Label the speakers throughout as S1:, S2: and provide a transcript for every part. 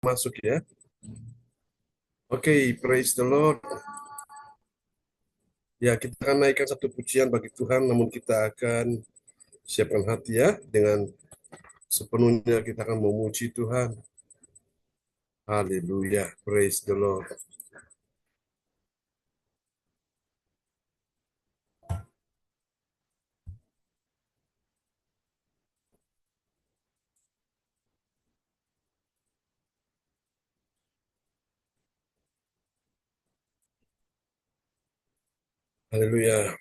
S1: masuk ya. Oke, praise the Lord. Ya, kita akan naikkan satu pujian bagi Tuhan, namun kita akan siapkan hati ya, dengan sepenuhnya kita akan memuji Tuhan. Haleluya, praise the Lord. Haleluya.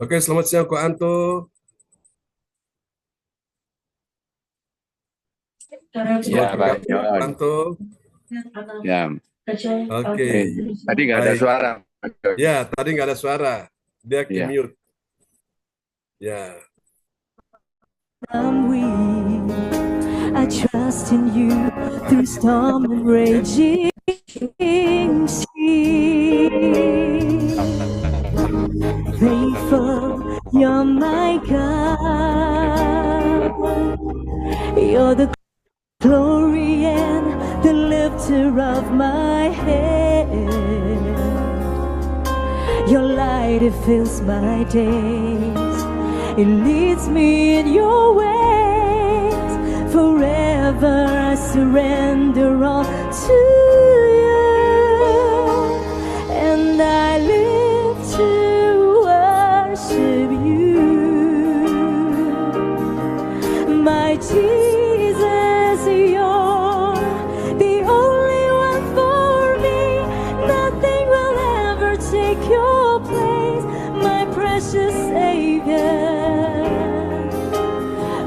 S1: Oke, selamat siang Ko Anto.
S2: Ya, Pak
S1: Ko
S2: John.
S1: Anto.
S2: Ya.
S1: Oke.
S2: Tadi nggak ada
S1: Baik.
S2: suara.
S1: Ya, tadi nggak ada suara. Dia ke
S2: Ya.
S1: mute. Ya.
S3: I'm weak. I trust in you through storm and raging sea. Faithful, you're my God. You're the glory and the lifter of my head. Your light, it fills my days. It leads me in your ways. Forever I surrender all to you. And I live to worship you. My Jesus, you're the only one for me. Nothing will ever take your place, my precious Savior.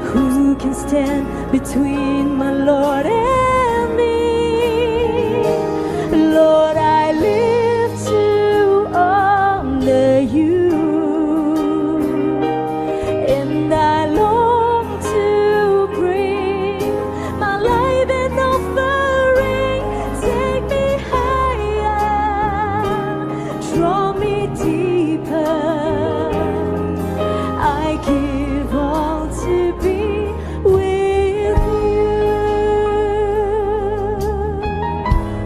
S3: Who can stand between my Lord and me? Lord, I live to honor you. And I long to bring my life an offering. Take me higher, draw me deeper. I give all to be with you.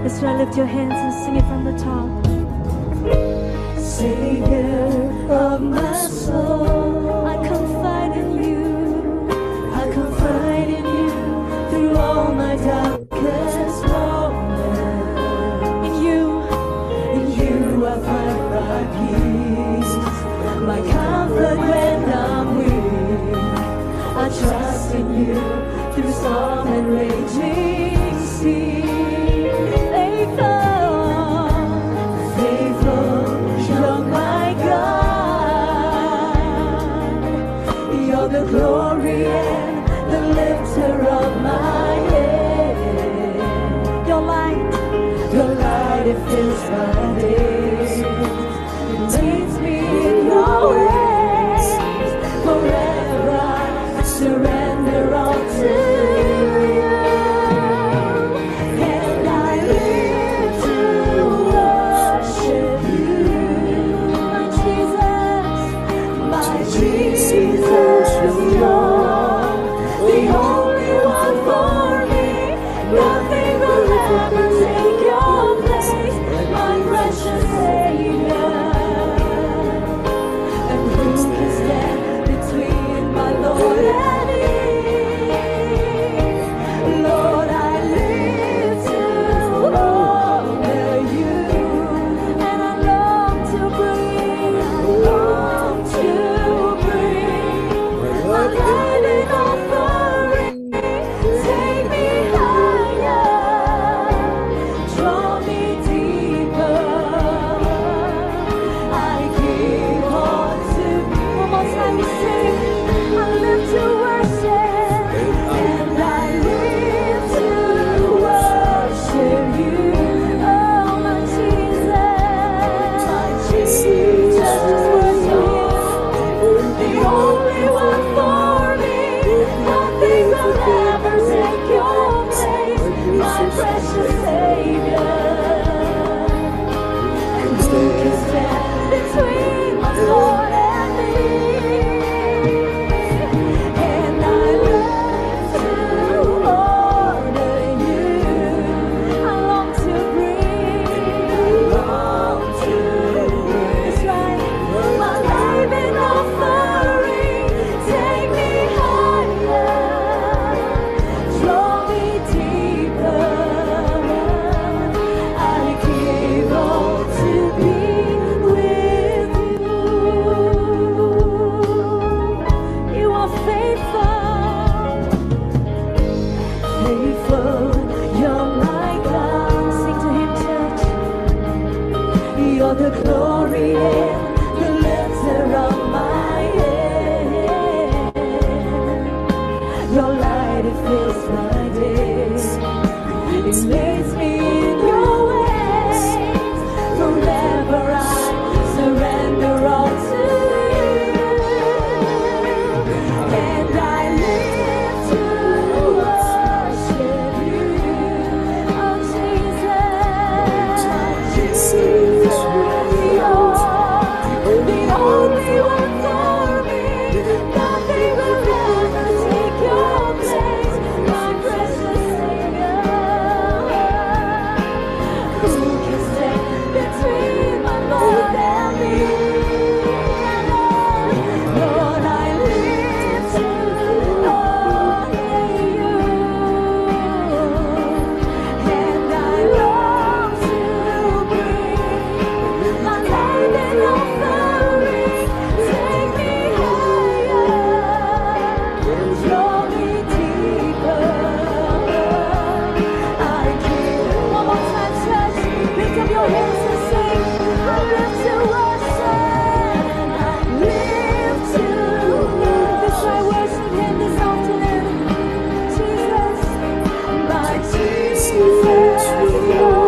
S3: Let's try to lift your hands and sing it from the top. Savior of my soul, I confide in you. I confide in you through all my darkest moments. In you I find my peace, my comfort when I'm weak. I trust in you through storm and raging sea. Faithful, you're my God. You're the glory and the lifter of my head. Your light, it fills my days. It leads me in your ways. Forever I surrender all to you. And I live to worship you. My Jesus, you're the only one for me. Nothing will ever take your place, my precious You're the glory and the lifter of my head. Your light, it fills my days. It leads me in your ways. Forever I surrender all to you. And I live to worship you. Oh Jesus, you're the only one for me. Nothing will ever take your place, my precious Savior. Who can stand between my Lord and me? Lord, I live to honor you, and I long to bring my life in offering. Take me higher, draw me deeper. I give. One more time, church. Lift up your hands and sing. I live to worship. Live to love. This I worship Him this afternoon. Jesus, my Jesus, you're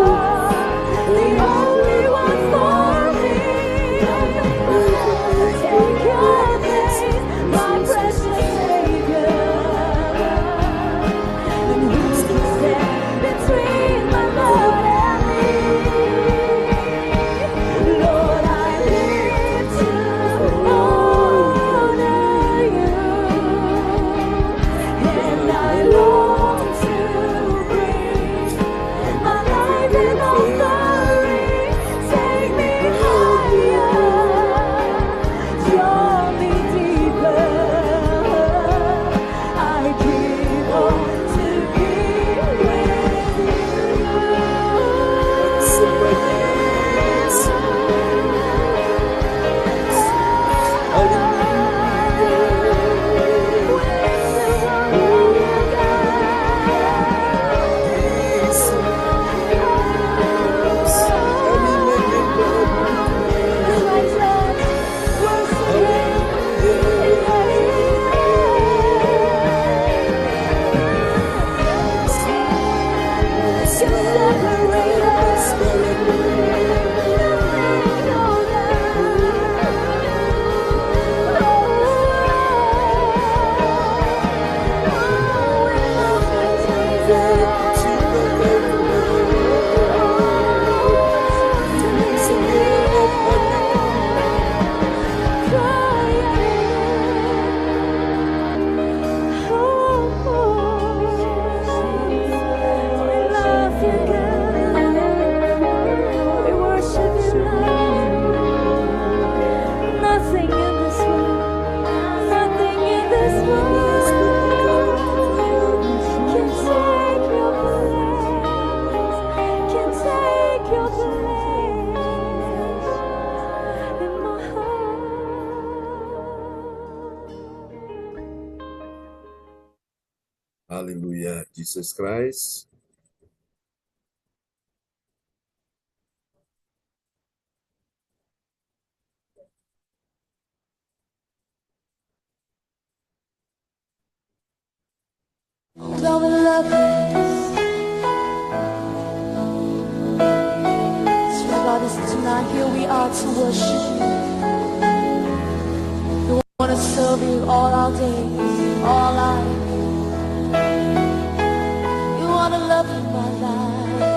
S3: the only one for me. Take your place, my precious Savior. And who can stand between my Lord and me? Lord, I live to honor you, and I long to bring my life in offering. Take me higher, draw me deeper. I give all to be with you. Nothing in this world, nothing in this world can take your place, can take your place in my heart.
S1: Haleluya, Jesus Christ.
S3: Love and love is. So God, this tonight here we are to worship you. We want to serve you all our days, all our life. You want to love you, my life.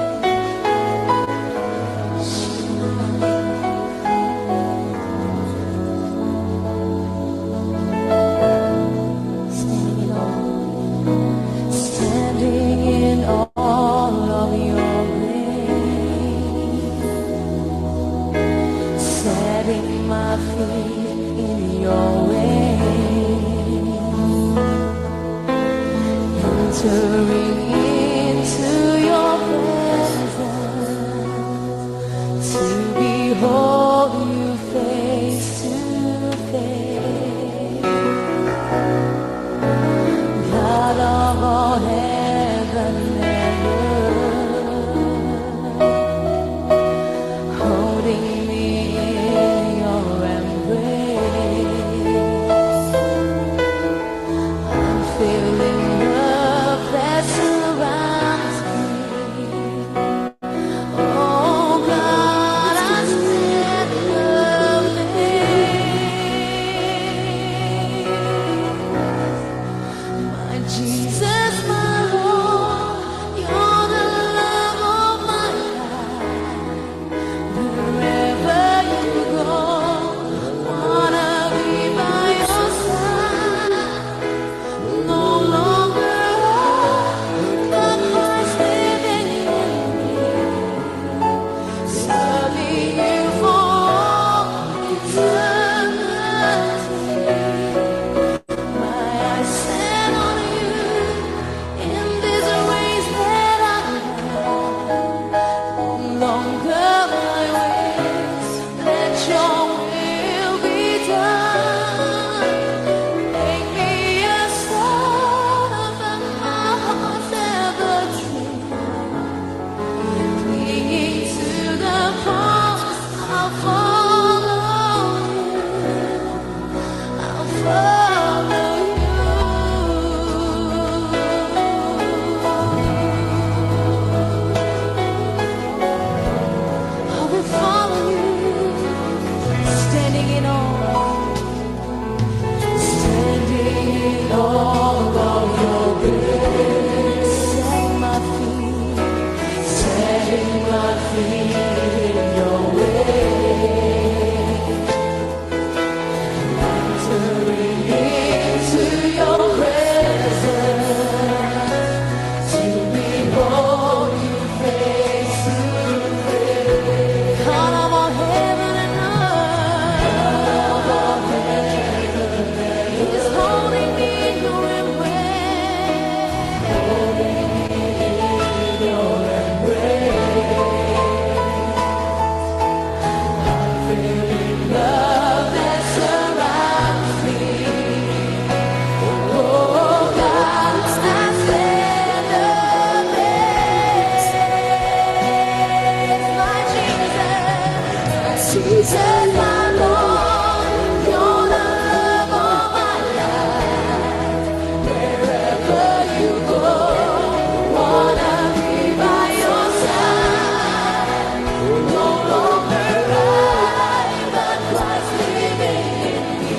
S3: Standing in all of your grace, setting my feet in your way, entering into your presence, to behold you face to face. God of all heaven and earth, holding me feeling love that surrounds me. Oh God, I stand amazed. My Jesus, my Lord, you're the love of my life. Wherever you go, wanna be by your side. No longer I, but Christ living in me.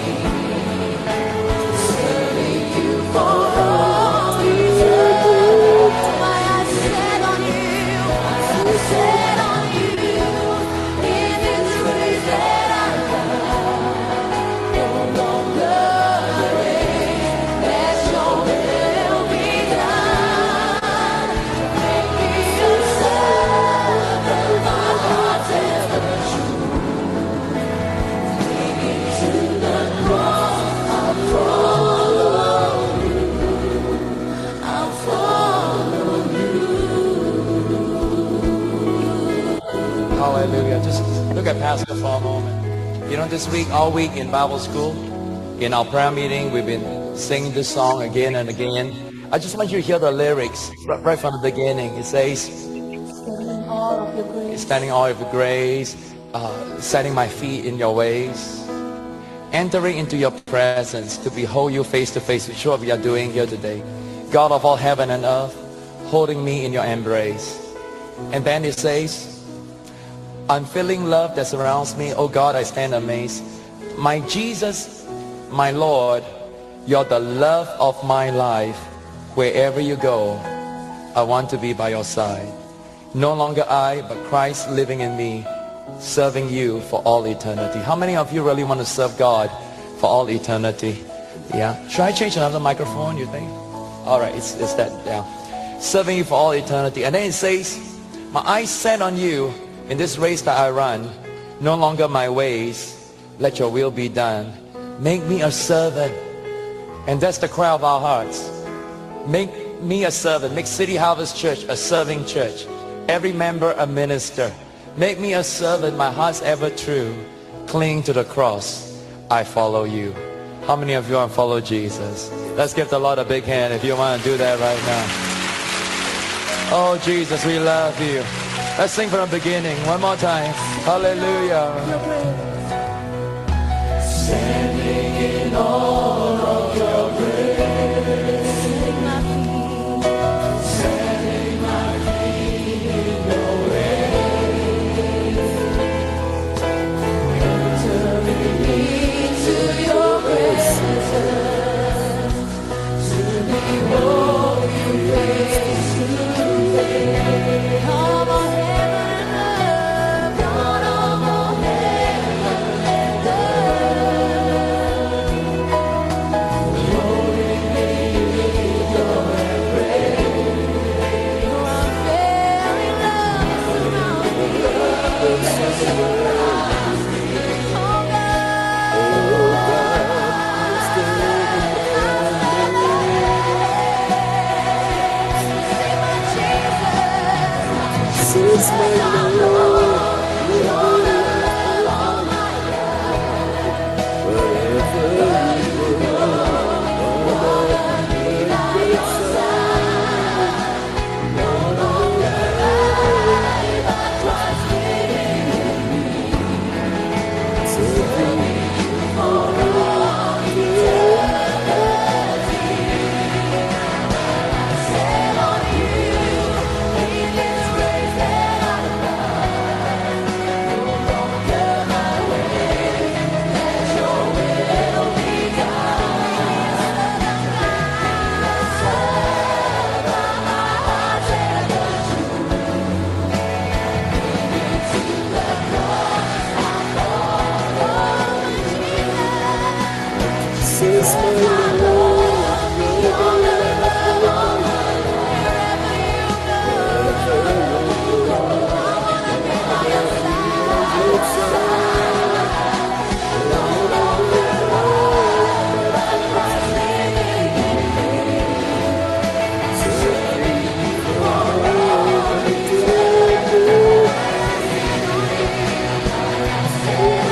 S3: Serving you for all eternity. My eyes set on you, set on you. In this race that I run, no longer race. Let your will be done. Make me a servant, my heart's ever true. Lead me to the cross, I'll follow you. I'll follow you.
S4: Hallelujah. Just look at Pastor for a moment. You know, this week, all week in Bible school, in our prayer meeting, we've been singing this song again and again. I just want you to hear the lyrics right from the beginning. It says,
S3: Standing all of your grace.
S4: standing all of your grace, setting my feet in your ways, entering into your presence to behold you face to face, which is what we are doing here today. God of all heaven and earth, holding me in your embrace. And then it says, I'm feeling love that surrounds me. Oh God, I stand amazed. My Jesus, my Lord, you're the love of my life. Wherever you go, I want to be by your side. No longer I, but Christ living in me, serving you for all eternity. How many of you really want to serve God for all eternity? Yeah. Should I change another microphone, you think? All right, it's that, yeah. Serving you for all eternity. And then it says, my eyes set on you in this race that I run. No longer my ways. Let your will be done. Make me a servant. And that's the cry of our hearts. Make me a servant. Make City Harvest Church a serving church. Every member a minister. Make me a servant. My heart's ever true. Cling to the cross. I follow you. How many of you want to follow Jesus? Let's give the Lord a big hand if you want to do that right now. Oh Jesus, we love you. Let's sing from the beginning one more time. Hallelujah.
S3: Standing in all of your grace. Setting my feet. Setting my feet in your ways. Entering into your presence. To behold you face to face. Come on, heaven and earth. God of all heaven and earth. Holding me in your embrace. Your unfailing love surrounds me. Oh
S1: Since my Lord, wherever you go, wanna be by your side. No longer I, but Christ living in me. Serving you for all eternity. I set on you in this race that I run. No longer my way, let your will be done. Serve my heart's ever true. Into the cross, I follow Jesus. Since my Lord, you're the love of my life. Wherever you go, I wanna be by your side. No longer I, but Christ living in me. Serving you for all eternity. I set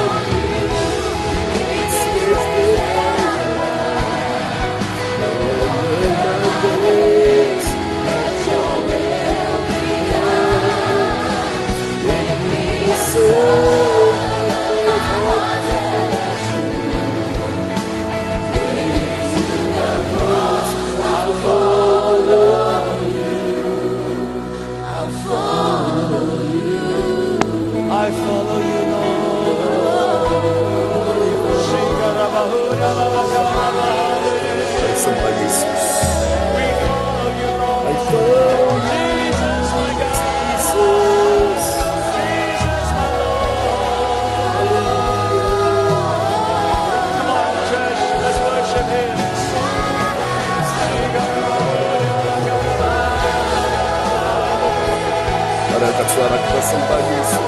S5: sembah Yesus.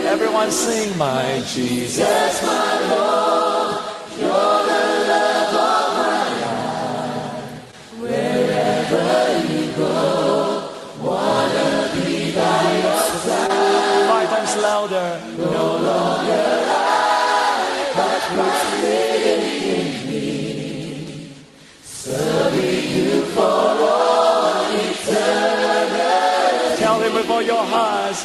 S4: Everyone sing, my Jesus. Five times louder. No longer tell him with all your hearts.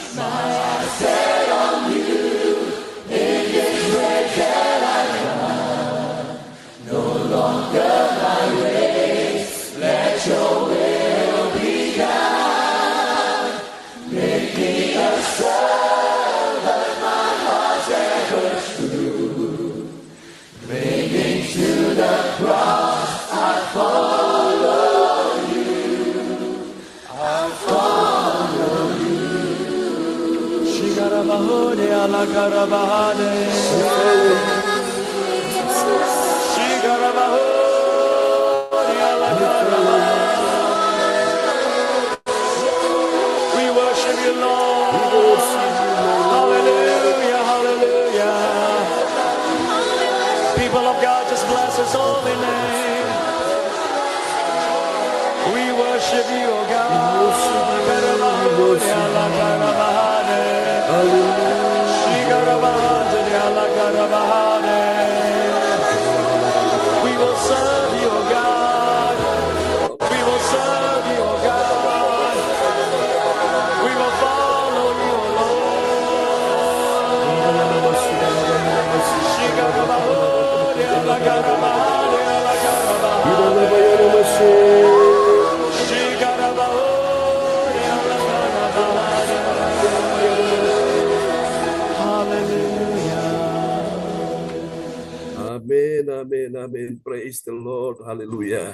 S4: Shigarabahode alakarabahade. Shigarabahode alakarabahade. We worship you, Lord. Hallelujah, hallelujah. People of God, just bless His holy name. We worship you, O God. Shigarabahode alakarabahade. We will serve you, O God. We will serve you, O God. We will follow you, O
S5: Amin, amin, amin. Praise the Lord. Haleluya.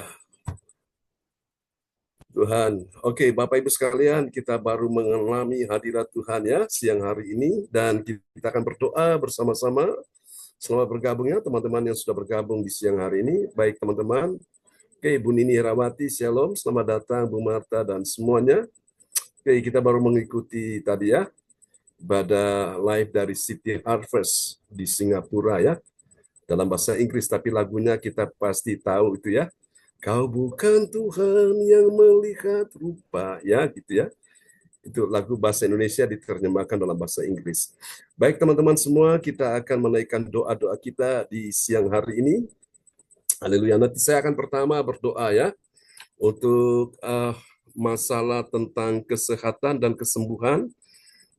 S5: Tuhan. Oke, Bapak Ibu sekalian, kita baru mengalami hadirat Tuhan ya siang hari ini, dan kita akan berdoa bersama-sama. Selamat bergabung ya teman-teman yang sudah bergabung di siang hari ini. Baik teman-teman. Oke, Bu Nini Herawati, Shalom. Selamat datang Bu Marta dan semuanya. Oke, kita baru mengikuti tadi ya ibadah live dari City Harvest di Singapura ya. Dalam bahasa Inggris, tapi lagunya kita pasti tahu itu ya. Kau bukan Tuhan yang melihat rupa, ya gitu ya. Itu lagu bahasa Indonesia diterjemahkan dalam bahasa Inggris. Baik teman-teman semua, kita akan menaikkan doa-doa kita di siang hari ini. Haleluya. Nanti saya akan pertama berdoa ya untuk masalah tentang kesehatan dan kesembuhan.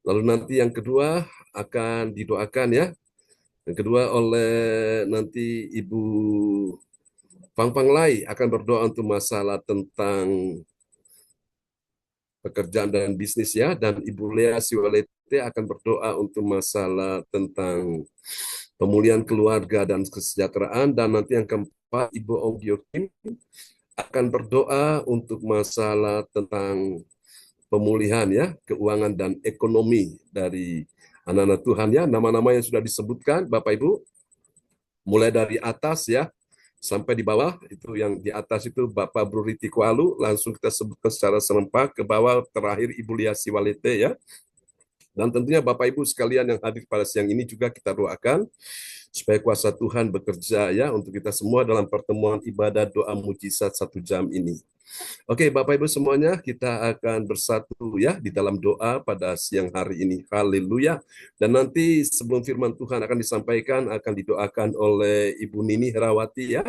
S5: Lalu nanti yang kedua akan didoakan ya. Yang kedua oleh nanti Ibu Pang Lai akan berdoa untuk masalah tentang pekerjaan dan bisnis ya, dan Ibu Lea Siwalete akan berdoa untuk masalah tentang pemulihan keluarga dan kesejahteraan. Dan nanti yang keempat, Ibu Ongyo Kim akan berdoa untuk masalah tentang pemulihan ya, keuangan dan ekonomi dari anak-anak Tuhan ya. Nama-nama yang sudah disebutkan Bapak Ibu, mulai dari atas ya sampai di bawah. Itu yang di atas itu Bapak Bro Riti Kualu, langsung kita sebutkan secara serempak. Ke bawah terakhir Ibu Lia Siwalete ya. Dan tentunya Bapak Ibu sekalian yang hadir pada siang ini juga kita doakan supaya kuasa Tuhan bekerja ya untuk kita semua dalam pertemuan ibadah doa mujizat 1 jam ini. Oke, Bapak Ibu semuanya, kita akan bersatu ya di dalam doa pada siang hari ini. Haleluya. Dan nanti sebelum firman Tuhan akan disampaikan, akan didoakan oleh Ibu Nini Herawati ya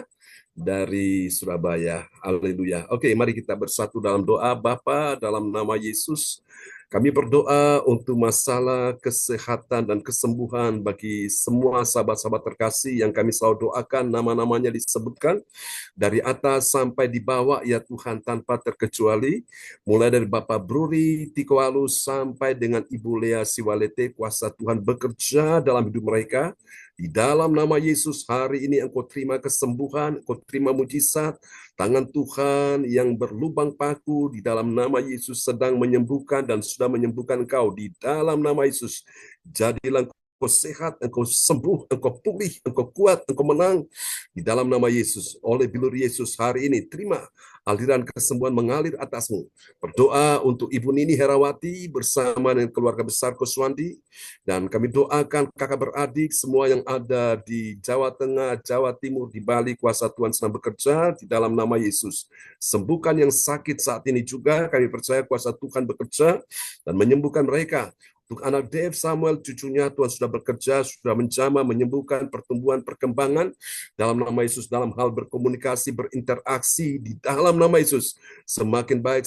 S5: dari Surabaya. Haleluya. Oke, mari kita bersatu dalam doa. Bapa, dalam nama Yesus, kami berdoa untuk masalah kesehatan dan kesembuhan bagi semua sahabat-sahabat terkasih yang kami selalu doakan, nama-namanya disebutkan dari atas sampai di bawah ya Tuhan, tanpa terkecuali, mulai dari Bapak Bruri Tikoalu sampai dengan Ibu Lea Siwalete. Kuasa Tuhan bekerja dalam hidup mereka. Di dalam nama Yesus, hari ini Engkau terima kesembuhan, Engkau terima mujizat, tangan Tuhan yang berlubang paku di dalam nama Yesus sedang menyembuhkan dan sudah menyembuhkan engkau. Di dalam nama Yesus, jadilah engkau sehat, engkau sembuh, engkau pulih, engkau kuat, engkau menang. Di dalam nama Yesus, oleh bilur Yesus hari ini, terima aliran kesembuhan mengalir atasmu. Berdoa untuk Ibu Nini Herawati bersama dengan keluarga besar Kuswandi. Dan kami doakan kakak beradik semua yang ada di Jawa Tengah, Jawa Timur, di Bali, kuasa Tuhan sedang bekerja di dalam nama Yesus. Sembuhkan yang sakit saat ini juga, kami percaya kuasa Tuhan bekerja dan menyembuhkan mereka. Untuk anak Dave Samuel, cucunya Tuhan sudah bekerja, sudah menjamah, menyembuhkan pertumbuhan, perkembangan dalam nama Yesus, dalam hal berkomunikasi, berinteraksi di dalam nama Yesus. Semakin baik,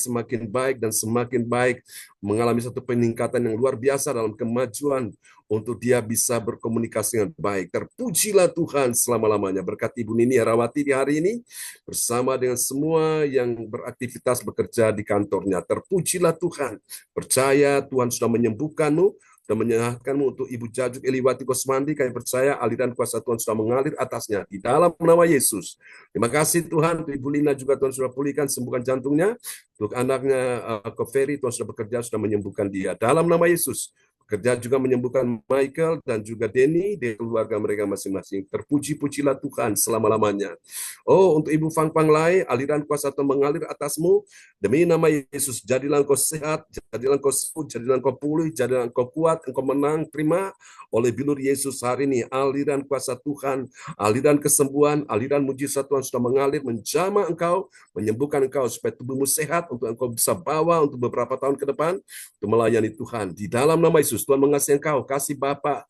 S5: dan semakin baik, mengalami satu peningkatan yang luar biasa dalam kemajuan untuk dia bisa berkomunikasi dengan baik. Terpujilah Tuhan selama-lamanya. Berkat Ibu Nini Herawati di hari ini, bersama dengan semua yang beraktivitas bekerja di kantornya. Terpujilah Tuhan. Percaya Tuhan sudah menyembuhkanmu dan menyehatkanmu. Untuk Ibu Jajuk Eliwati Kosmandi, kami percaya aliran kuasa Tuhan sudah mengalir atasnya di dalam nama Yesus. Terima kasih Tuhan. Untuk Ibu Lina juga Tuhan sudah pulihkan, sembuhkan jantungnya. Untuk anaknya Koferi, Tuhan sudah bekerja, sudah menyembuhkan dia dalam nama Yesus. Bekerja juga menyembuhkan Michael dan juga Denny di keluarga mereka masing-masing. Terpuji-pujilah Tuhan selama-lamanya. Oh, untuk Ibu Fang Panglai, aliran kuasa Tuhan mengalir atasmu. Demi nama Yesus, jadilah engkau sehat, jadilah engkau sembuh, jadilah engkau pulih, jadilah engkau kuat, engkau menang. Terima oleh bilur Yesus hari ini, aliran kuasa Tuhan, aliran kesembuhan, aliran mujizat Tuhan sudah mengalir, menjamah engkau, menyembuhkan engkau, supaya tubuhmu sehat, untuk engkau bisa bawa untuk beberapa tahun ke depan, untuk melayani Tuhan. Di dalam nama Yesus, Tuhan mengasihi engkau, kasih Bapa,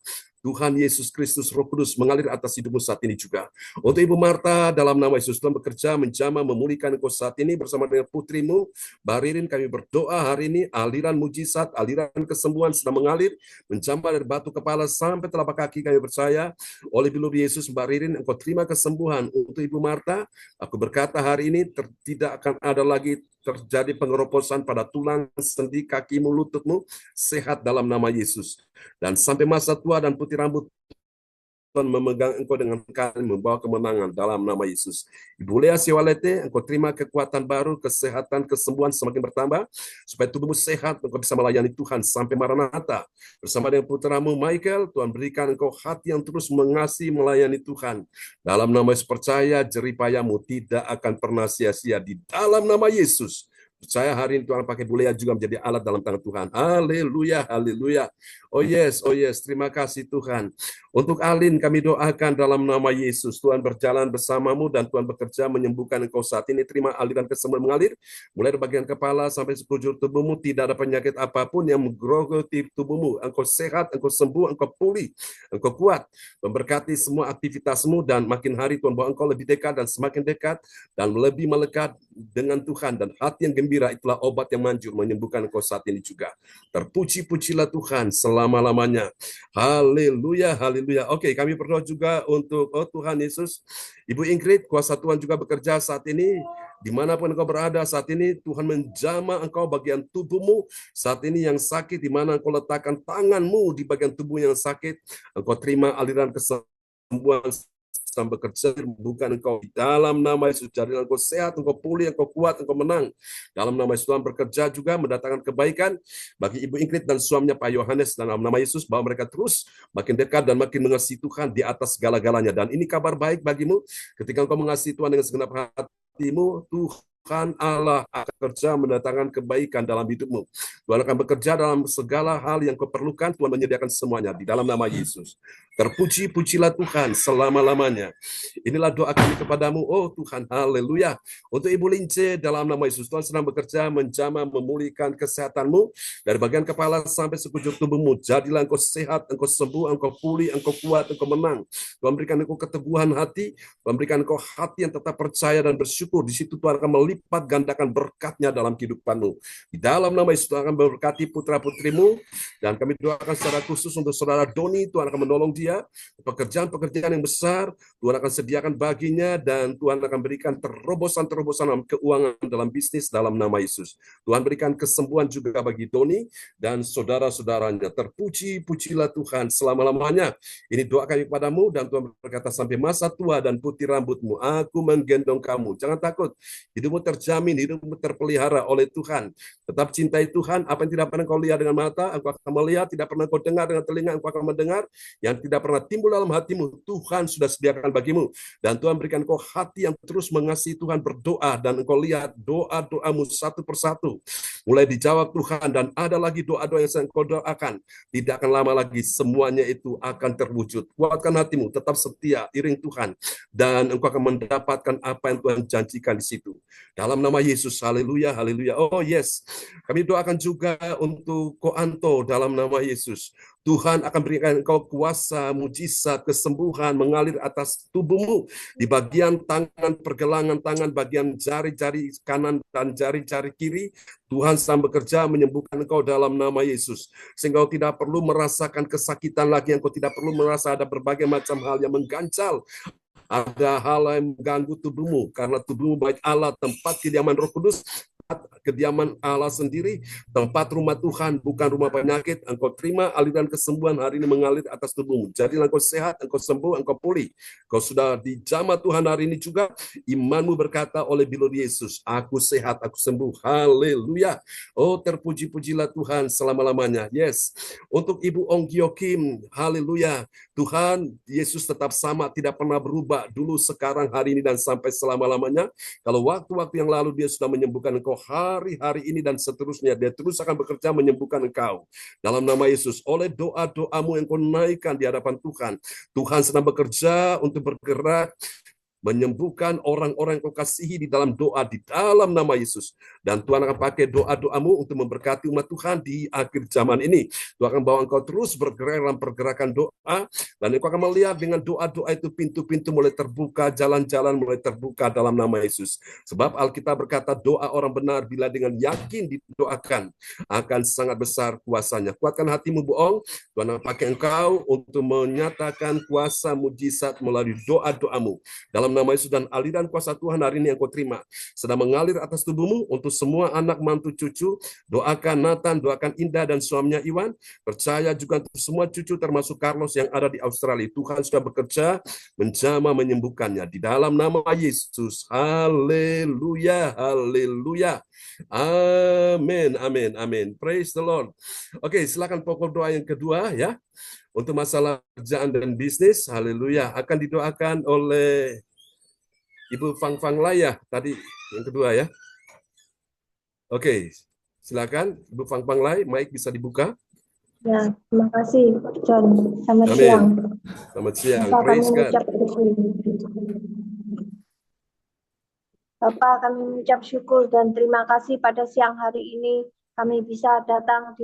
S5: Tuhan Yesus Kristus, Roh Kudus mengalir atas hidupmu saat ini juga. Untuk Ibu Marta, dalam nama Yesus, Tuhan bekerja, menjamah, memulihkan engkau saat ini bersama dengan putrimu, Baririn. Kami berdoa hari ini, aliran mujizat, aliran kesembuhan sudah mengalir, menjamah dari batu kepala sampai telapak kaki. Kami percaya, oleh bilur Yesus, Baririn, engkau terima kesembuhan. Untuk Ibu Marta, aku berkata hari ini, tidak akan ada lagi terjadi pengeroposan pada tulang, sendi, kakimu, lututmu, sehat dalam nama Yesus. Dan sampai masa tua dan putih rambut, Tuhan memegang engkau dengan tangan, membawa kemenangan dalam nama Yesus. Ibu Lea Siwalete, engkau terima kekuatan baru, kesehatan, kesembuhan semakin bertambah, supaya tubuhmu sehat, engkau bisa melayani Tuhan sampai Maranatha. Bersama dengan putramu Michael, Tuhan berikan engkau hati yang terus mengasihi, melayani Tuhan. Dalam nama Yesus, percaya jeripayamu tidak akan pernah sia-sia di dalam nama Yesus. Percaya hari ini Tuhan pakai Bu Lea juga menjadi alat dalam tangan Tuhan. Haleluya, haleluya. Oh yes, terima kasih Tuhan. Untuk Alin kami doakan dalam nama Yesus. Tuhan berjalan bersamamu dan Tuhan bekerja menyembuhkan engkau saat ini. Terima aliran kesembuhan mengalir. Mulai dari bagian kepala sampai sekujur tubuhmu. Tidak ada penyakit apapun yang menggerogoti tubuhmu. Engkau sehat, engkau sembuh, engkau pulih, engkau kuat. Memberkati semua aktivitasmu dan makin hari Tuhan bawa engkau lebih dekat dan semakin dekat dan lebih melekat dengan Tuhan. Dan hati yang gembira itulah obat yang manjur menyembuhkan engkau saat ini juga. Terpuji-pujilah Tuhan selama-lamanya. Haleluya, haleluya. Oke, kami berdoa juga untuk Tuhan Yesus. Ibu Ingrid, kuasa Tuhan juga bekerja saat ini. Dimanapun engkau berada saat ini, Tuhan menjamah engkau bagian tubuhmu. Saat ini yang sakit, di mana engkau letakkan tanganmu di bagian tubuh yang sakit, engkau terima aliran kesembuhan kesembuhan sedang bekerja bukan engkau di dalam nama Yesus. Jadilah engkau sehat, engkau pulih, engkau kuat, engkau menang. Dalam nama Yesus Tuhan bekerja juga mendatangkan kebaikan bagi Ibu Ingrid dan suaminya Pak Yohanes dalam nama Yesus, bahwa mereka terus makin dekat dan makin mengasihi Tuhan di atas segala-galanya. Dan ini kabar baik bagimu, ketika engkau mengasihi Tuhan dengan segenap hatimu, Tuhan Allah akan kerja mendatangkan kebaikan dalam hidupmu. Tuhan akan bekerja dalam segala hal yang kau perlukan. Tuhan menyediakan semuanya di dalam nama Yesus. Terpuji-pujilah Tuhan selama-lamanya. Inilah doa kami kepadamu, oh Tuhan, haleluya. Untuk Ibu Lince dalam nama Yesus, Tuhan sedang bekerja menjamah memulihkan kesehatanmu dari bagian kepala sampai sekujur tubuhmu. Jadilah engkau sehat, engkau sembuh, engkau pulih, engkau kuat, engkau menang. Tuhan berikan engkau keteguhan hati, Tuhan berikan engkau hati yang tetap percaya dan bersyukur. Di situ Tuhan akan melipat gandakan berkatnya dalam kehidupanmu. Di dalam nama Yesus, Tuhan akan memberkati putra-putrimu, dan kami doakan secara khusus untuk saudara Doni. Tuhan akan menolong dia, pekerjaan-pekerjaan yang besar Tuhan akan sediakan baginya, dan Tuhan akan berikan terobosan-terobosan dalam keuangan, dalam bisnis, dalam nama Yesus. Tuhan berikan kesembuhan juga bagi Doni dan saudara-saudaranya. Terpuji-pujilah Tuhan selama-lamanya. Ini doa kami kepadamu, dan Tuhan berkata, sampai masa tua dan putih rambutmu, aku menggendong kamu. Jangan takut, hidupmu terjamin, hidupmu terpelihara oleh Tuhan. Tetap cintai Tuhan. Apa yang tidak pernah kau lihat dengan mata, engkau akan melihat. Tidak pernah kau dengar dengan telinga, engkau akan mendengar. Yang tidak pernah timbul dalam hatimu, Tuhan sudah sediakan bagimu. Dan Tuhan berikan kau hati yang terus mengasihi Tuhan, berdoa, dan engkau lihat doa-doamu satu persatu mulai dijawab Tuhan. Dan ada lagi doa-doa yang sedang kau doakan, tidak akan lama lagi semuanya itu akan terwujud. Kuatkan hatimu, tetap setia, iring Tuhan, dan engkau akan mendapatkan apa yang Tuhan janjikan di situ. Dalam nama Yesus, haleluya, haleluya. Oh yes, kami doakan juga untuk Koanto dalam nama Yesus. Tuhan akan berikan engkau kuasa, mujizat, kesembuhan mengalir atas tubuhmu, di bagian tangan, pergelangan tangan, bagian jari-jari kanan dan jari-jari kiri. Tuhan sedang bekerja menyembuhkan engkau dalam nama Yesus, sehingga engkau tidak perlu merasakan kesakitan lagi, engkau tidak perlu merasa ada berbagai macam hal yang mengganjal. Ada hal yang mengganggu tubuhmu, karena tubuhmu baik Allah, tempat kediaman Roh Kudus, kediaman Allah sendiri, tempat rumah Tuhan, bukan rumah penyakit. Engkau terima aliran kesembuhan hari ini mengalir atas tubuhmu. Jadilah engkau sehat, engkau sembuh, engkau pulih. Kau sudah dijamah Tuhan hari ini juga. Imanmu berkata oleh bilur Yesus, aku sehat, aku sembuh. Haleluya. Oh, terpuji-pujilah Tuhan selama-lamanya. Yes. Untuk Ibu Ong Gyo Kim, haleluya. Tuhan Yesus tetap sama, tidak pernah berubah. Dulu, sekarang, hari ini, dan sampai selama-lamanya. Kalau waktu-waktu yang lalu dia sudah menyembuhkan engkau, hari-hari ini dan seterusnya dia terus akan bekerja menyembuhkan engkau. Dalam nama Yesus, oleh doa-doamu yang kau naikkan di hadapan Tuhan, Tuhan sedang bekerja untuk bergerak menyembuhkan orang-orang yang kau kasihi di dalam doa, di dalam nama Yesus. Dan Tuhan akan pakai doa-doamu untuk memberkati umat Tuhan di akhir zaman ini. Tuhan akan bawa engkau terus bergerak dalam pergerakan doa, dan engkau akan melihat dengan doa-doa itu pintu-pintu mulai terbuka, jalan-jalan mulai terbuka dalam nama Yesus. Sebab Alkitab berkata, doa orang benar bila dengan yakin didoakan akan sangat besar kuasanya. Kuatkan hatimu, Bu Ong. Tuhan akan pakai engkau untuk menyatakan kuasa mujizat melalui doa-doamu. Dalam nama Yesus, dan aliran kuasa Tuhan hari ini yang kau terima sedang mengalir atas tubuhmu untuk semua anak, mantu, cucu. Doakan Nathan, doakan Indah dan suaminya Iwan. Percaya juga untuk semua cucu termasuk Carlos yang ada di Australia. Tuhan sudah bekerja menjamah menyembuhkannya di dalam nama Yesus. Haleluya, haleluya. Amin, amin, amin. Praise the Lord. Oke, silakan pokok doa yang kedua ya. Untuk masalah kerjaan dan bisnis, haleluya, akan didoakan oleh Ibu Fang Fang Laya tadi yang kedua ya. Oke, silakan Ibu Fang Fang Lay, mic bisa dibuka.
S3: Ya, terima kasih, John. Selamat
S5: Amin.
S3: siang.
S5: Selamat siang.
S3: Bapak,
S5: Praise
S3: kami
S5: God.
S3: mengucap syukur. Bapak, kami mengucap syukur dan terima kasih pada siang hari ini kami bisa datang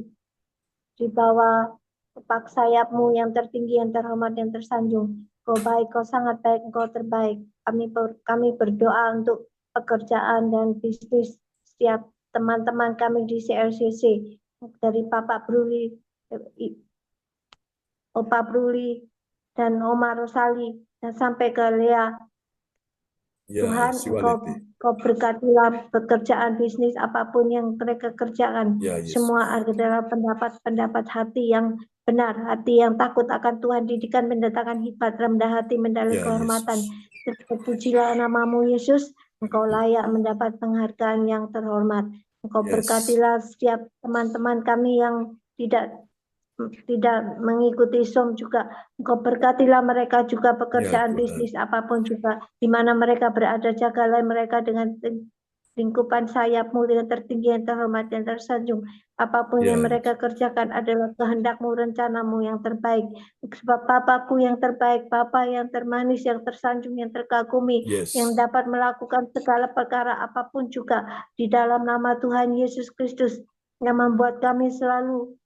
S3: di bawah tepak sayapmu yang tertinggi, yang terhormat, yang tersanjung. Kau baik, kau sangat baik, engkau terbaik. Kami berdoa untuk pekerjaan dan bisnis setiap teman-teman kami di CRCC, dari Bapak Bruli, Opa Bruli, dan Oma Rosali, dan sampai ke Lea
S5: Ya,
S3: Tuhan,
S5: Siwaneti.
S3: Engkau berkatilah pekerjaan bisnis apapun yang mereka kerjakan.
S5: Ya, Yesus.
S3: Semua adalah pendapat-pendapat hati yang benar, hati yang takut akan Tuhan, didikan mendatangkan hikmat, rendah hati, mendalui
S5: Ya,
S3: kehormatan.
S5: Yesus.
S3: Terpujilah namamu Yesus, Engkau layak mendapat penghargaan yang terhormat. Engkau
S5: Yes.
S3: berkatilah setiap teman-teman kami yang tidak mengikuti Zoom juga. Engkau berkatilah mereka juga pekerjaan
S5: Ya, Tuhan.
S3: bisnis apapun juga di mana mereka berada, jagalah mereka dengan lingkupan sayapmu yang tertinggi, yang terhormat, yang tersanjung. Apapun yang
S5: Ya,
S3: mereka kerjakan adalah kehendakmu, rencanamu yang terbaik. Sebab Papaku yang terbaik, Bapa yang termanis, yang tersanjung, yang terkagumi,
S5: yes.
S3: yang dapat melakukan segala perkara apapun juga di dalam nama Tuhan Yesus Kristus, yang membuat kami selalu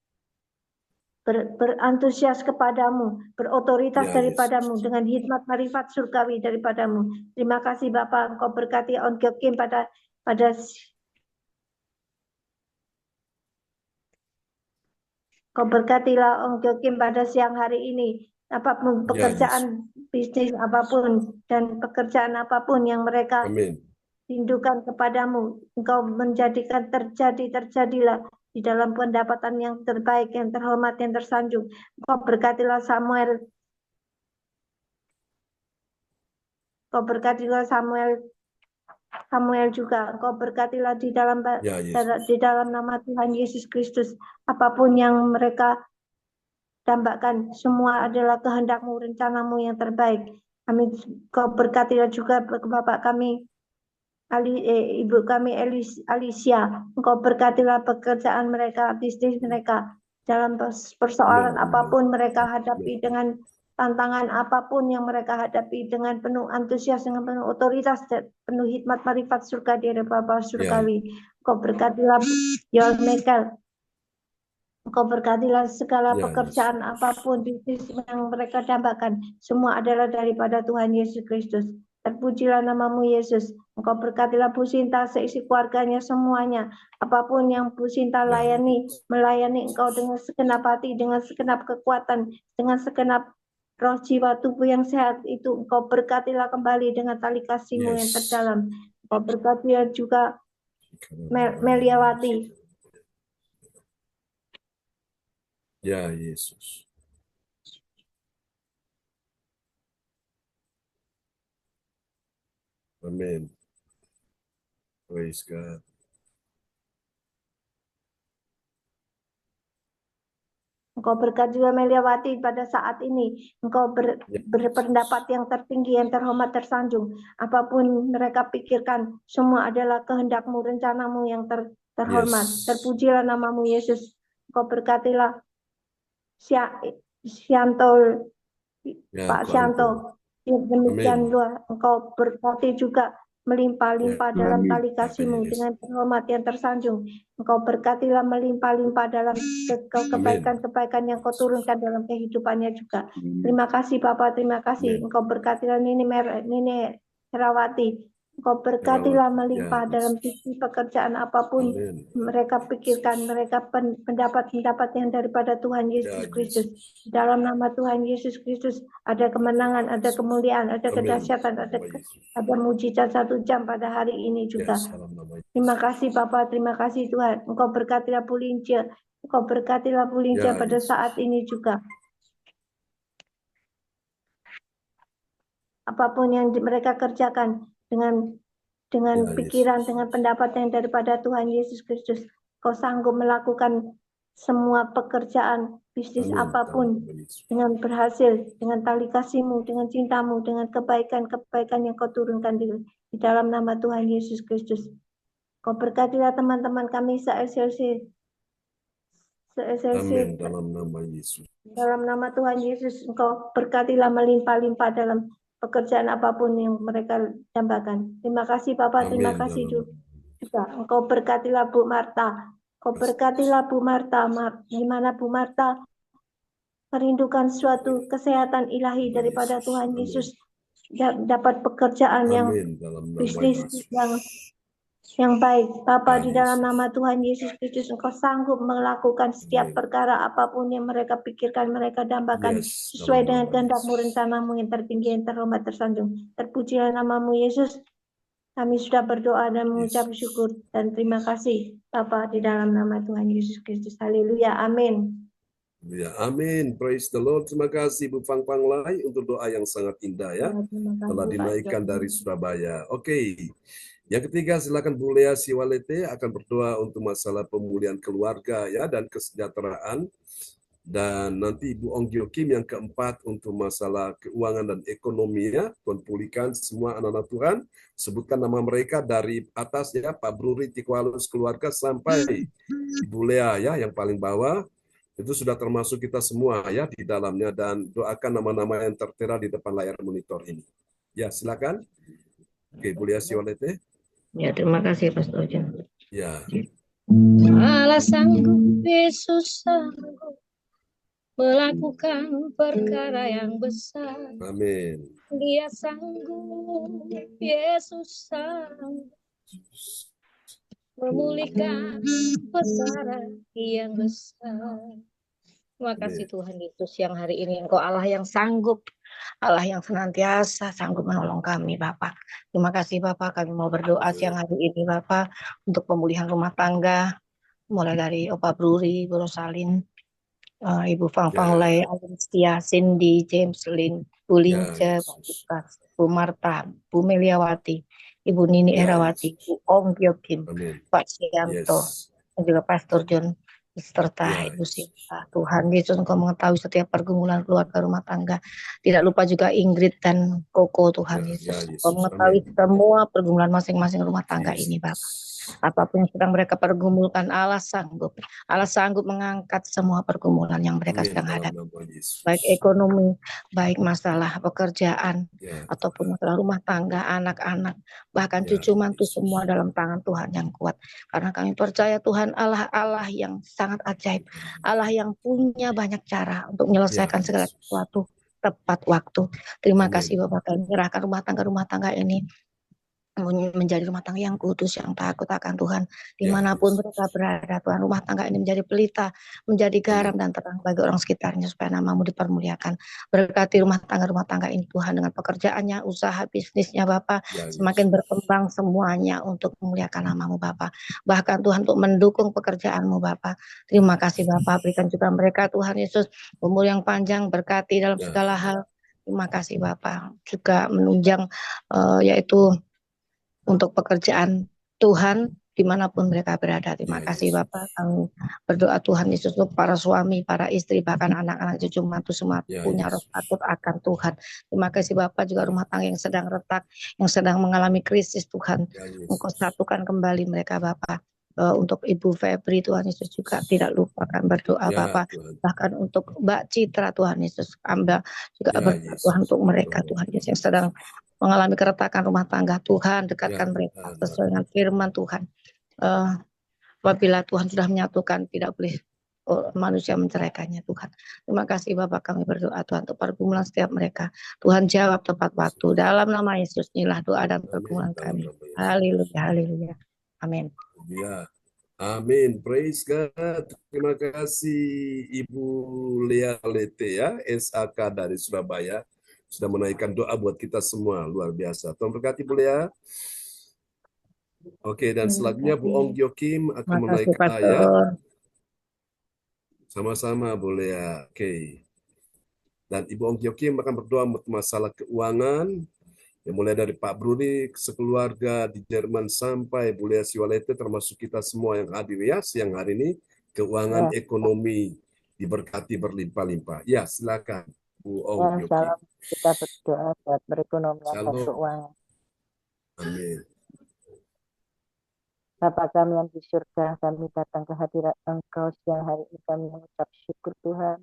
S3: berantusias kepadamu, berotoritas
S5: Ya,
S3: daripadamu, dengan hikmat marifat surgawi daripadamu. Terima kasih Bapa, Engkau berkati On Gyo Kim pada Kau berkatilah On Gyo Kim pada siang hari ini. Apapun
S5: Ya,
S3: pekerjaan bisnis apapun dan pekerjaan apapun yang mereka
S5: Amin.
S3: rindukan kepadamu, Engkau menjadikan terjadilah di dalam pendapatan yang terbaik, yang terhormat, yang tersanjung. Engkau berkatilah Samuel. Engkau berkatilah Samuel juga. Engkau berkatilah di dalam
S5: Ya, Yesus.
S3: di dalam nama Tuhan Yesus Kristus. Apapun yang mereka dambakan, semua adalah kehendak-Mu, rencanamu yang terbaik. Amin. Engkau berkatilah juga Bapak kami, Ibu kami Alicia. Engkau berkatilah pekerjaan mereka, bisnis mereka, dalam persoalan
S5: Amin.
S3: apapun mereka hadapi, dengan tantangan apapun yang mereka hadapi, dengan penuh antusias, dengan penuh otoritas, dan penuh hikmat marifat surga dari Bapa surgawi. Engkau berkatilah Yoel Michael. Engkau berkatilah segala
S5: Ya,
S3: pekerjaan apapun, bisnis yang mereka dambakan, semua adalah daripada Tuhan Yesus Kristus. Terpujilah namamu Yesus. Engkau berkatilah Bu Sinta, seisi keluarganya semuanya. Apapun yang Bu Sinta melayani Engkau dengan segenap hati, dengan segenap kekuatan, dengan segenap roh jiwa tubuh yang sehat itu. Engkau berkatilah kembali dengan tali kasih-Mu yang terdalam. Engkau berkatilah juga Meliawati.
S5: Ya, Yesus. Amin. Praise God.
S3: Engkau berkatilah Meliawati pada saat ini. Engkau berpendapat yang tertinggi, yang terhormat, tersanjung. Apapun mereka pikirkan, semua adalah kehendak-Mu, rencana-Mu yang terhormat.
S5: Yes.
S3: Terpujilah namamu Yesus. Engkau berkatilah Syanto,
S5: Ya,
S3: Pak
S5: Tuhan.
S3: Syanto. Demikian
S5: Amin.
S3: luar. Engkau berkati juga melimpah-limpah
S5: Ya.
S3: dalam
S2: Amin.
S3: tali kasih-Mu
S5: Yes.
S3: dengan terhormat yang tersanjung. Engkau berkatilah melimpah-limpah dalam kebaikan-kebaikan yang Kau turunkan dalam kehidupannya juga. Terima kasih Bapak, terima kasih.
S5: Amin.
S3: Engkau berkatilah Nini Herawati. Engkau berkatilah melimpah
S5: Ya,
S3: dalam sisi pekerjaan apapun
S5: Amin.
S3: mereka pikirkan, mereka pendapat-pendapat yang daripada Tuhan Yesus
S5: Ya,
S3: Kristus. Dalam nama Tuhan Yesus Kristus ada kemenangan, ada kemuliaan, ada
S5: Amin.
S3: kedahsyatan, ada mujizat 1 jam pada hari ini juga.
S5: Yes, dalam nama Yesus.
S3: Terima kasih Bapak, terima kasih Tuhan. Engkau berkatilah Pulince, Engkau berkatilah Pulince
S5: Ya,
S3: pada
S5: Yesus.
S3: saat ini juga. Apapun yang mereka kerjakan dengan
S5: Ya,
S3: pikiran,
S5: Yesus.
S3: dengan pendapat yang daripada Tuhan Yesus Kristus, Kau sanggup melakukan semua pekerjaan bisnis
S5: Amin.
S3: apapun
S5: Dalam nama Yesus.
S3: dengan berhasil, dengan tali kasih-Mu, dengan cinta-Mu, dengan kebaikan-kebaikan yang Kau turunkan di dalam nama Tuhan Yesus Kristus. Kau berkatilah teman-teman kami se-SLC.
S5: Amin. Dalam nama Yesus.
S3: Dalam nama Tuhan Yesus, Engkau berkatilah melimpah-limpah dalam pekerjaan apapun yang mereka dambakan. Terima kasih Bapak, terima
S5: Amin.
S3: kasih
S5: Dalam
S3: juga. Engkau berkatilah Bu Marta. Engkau berkatilah Bu Marta, di mana Bu Marta merindukan suatu kesehatan ilahi daripada Tuhan Yesus, dapat pekerjaan yang
S5: Amin. Dalam nama
S3: bisnis
S5: Yesus.
S3: yang baik. Bapa,
S5: Ya,
S3: di dalam
S5: Yesus.
S3: nama Tuhan Yesus Kristus, Engkau sanggup melakukan setiap
S5: Amin.
S3: perkara apapun yang mereka pikirkan, mereka dambakan,
S5: Yes,
S3: sesuai
S5: dalam
S3: dengan
S5: nama
S3: kehendak-Mu,
S5: Yesus.
S3: rencana-Mu yang tertinggi, yang terhormat, tersanjung. Terpujilah namamu Yesus. Kami sudah berdoa dan mengucap
S5: Yesus.
S3: syukur dan terima kasih Bapa di dalam nama Tuhan Yesus Kristus. Haleluya. Amin.
S5: Ya, amin. Praise the Lord. Terima kasih Bu Fang Fang Lai untuk doa yang sangat indah ya.
S3: Terima
S5: Telah
S3: kasih Pak
S5: dinaikkan
S3: John.
S5: dari Surabaya. Oke. Yang ketiga, silakan Bu Lea Siwalete akan berdoa untuk masalah pemulihan keluarga ya dan kesejahteraan. Dan nanti Ibu Ong Gyo Kim yang keempat untuk masalah keuangan dan ekonomi ya. Tuhan pulihkan semua anak-anak Tuhan. Sebutkan nama mereka dari atas ya, Pak Bruri Tikwalus keluarga sampai Ibu Lea ya yang paling bawah. Itu sudah termasuk kita semua ya di dalamnya dan doakan nama-nama yang tertera di depan layar monitor ini. Ya, silakan. Oke, Bu Lea Siwalete.
S6: Ya, terima kasih Pastor John.
S5: Ya,
S6: Allah sanggup, Yesus sanggup melakukan perkara yang besar.
S5: amin.
S6: Dia sanggup, Yesus sanggup memulihkan perkara yang besar. Terima kasih Tuhan Yesus yang hari ini Engkau Allah yang sanggup, Allah yang senantiasa sanggup menolong kami Bapak. Terima kasih Bapak, kami mau berdoa siang hari ini Bapak untuk pemulihan rumah tangga, mulai dari Opa Bruri, Bu Rosalin, Ibu Fang Fang Lai, Alin Setia, Cindy, James Lin, Bu Lince, Pak Lukas, Bu Marta, Bu Meliawati, Ibu Nini Erawati, Bu Ong Gyo Kim,
S5: Amin.
S6: Pak Sianto, dan juga Pastor John serta Ibu Sinta. Tuhan Yesus Engkau mengetahui setiap pergumulan keluarga rumah tangga. Tidak lupa juga Ingrid dan Koko Tuhan Yesus. Engkau mengetahui semua pergumulan masing-masing rumah tangga ini Bapak. Apapun yang sedang mereka pergumulkan, Allah sanggup. Allah sanggup mengangkat semua pergumulan yang mereka sedang hadapi. Baik ekonomi, baik masalah pekerjaan, ataupun masalah rumah tangga, anak-anak, bahkan cucu mantu semua dalam tangan Tuhan yang kuat. Karena kami percaya Tuhan Allah yang sangat ajaib, Allah yang punya banyak cara untuk menyelesaikan segala sesuatu tepat waktu. Terima kasih Bapak, kami menyerahkan rumah tangga ini menjadi rumah tangga yang kudus, yang takut akan Tuhan dimanapun mereka berada. Tuhan, rumah tangga ini menjadi pelita, menjadi garam dan terang bagi orang sekitarnya supaya namamu dipermuliakan. Berkati rumah tangga ini Tuhan dengan pekerjaannya, usaha bisnisnya Bapak semakin berkembang semuanya untuk memuliakan namamu Bapak. Bahkan Tuhan untuk mendukung pekerjaanmu Bapak. Terima kasih Bapak, berikan juga mereka Tuhan Yesus umur yang panjang, berkati dalam segala hal. Terima kasih Bapak, juga menunjang yaitu untuk pekerjaan Tuhan dimanapun mereka berada. Terima kasih Bapak, kami berdoa Tuhan Yesus untuk para suami, para istri, bahkan anak-anak cucu mantu semua punya roh takut akan Tuhan. Terima kasih Bapak, juga rumah tangga yang sedang retak, yang sedang mengalami krisis Tuhan, Engkau satukan kembali mereka Bapak. Untuk Ibu Febri Tuhan Yesus juga tidak lupakan berdoa Bapak, bahkan untuk Mbak Citra Tuhan Yesus, Amba juga berdoa Tuhan untuk mereka Tuhan Yesus yang sedang mengalami keretakan rumah tangga. Tuhan dekatkan mereka sesuai dengan firman Tuhan. Apabila Tuhan sudah menyatukan, tidak boleh manusia menceraikannya Tuhan. Terima kasih Bapak, kami berdoa Tuhan untuk pergumulan setiap mereka. Tuhan jawab tepat waktu. Dalam nama Yesus inilah doa dan pergumulan kami. Haleluya, haleluya. Amin.
S5: Ya, amin. Praise God. Terima kasih Ibu Lea Lete ya, SAK dari Surabaya. Sudah menaikkan doa buat kita semua, luar biasa. Tuhan berkati Bu Lea. Oke, dan selanjutnya Bu Ong Gyo Kim akan menaikkan ayat. Sama-sama Bu Lea. Oke. Dan Ibu Ong Gyo Kim akan berdoa untuk masalah keuangan. yang mulai dari Pak Bruni sekeluarga di Jerman sampai Bu Lea Siwalete termasuk kita semua yang hadir ya siang hari ini, keuangan ekonomi diberkati berlimpah-limpah. Ya, silakan Bu Ong Yoki.
S7: Salam, kita berdoa buat perekonomian dan keuangan.
S5: Amin.
S7: Bapa kami yang di surga, kami datang ke hadirat Engkau siang hari ini, kami mengucap syukur Tuhan.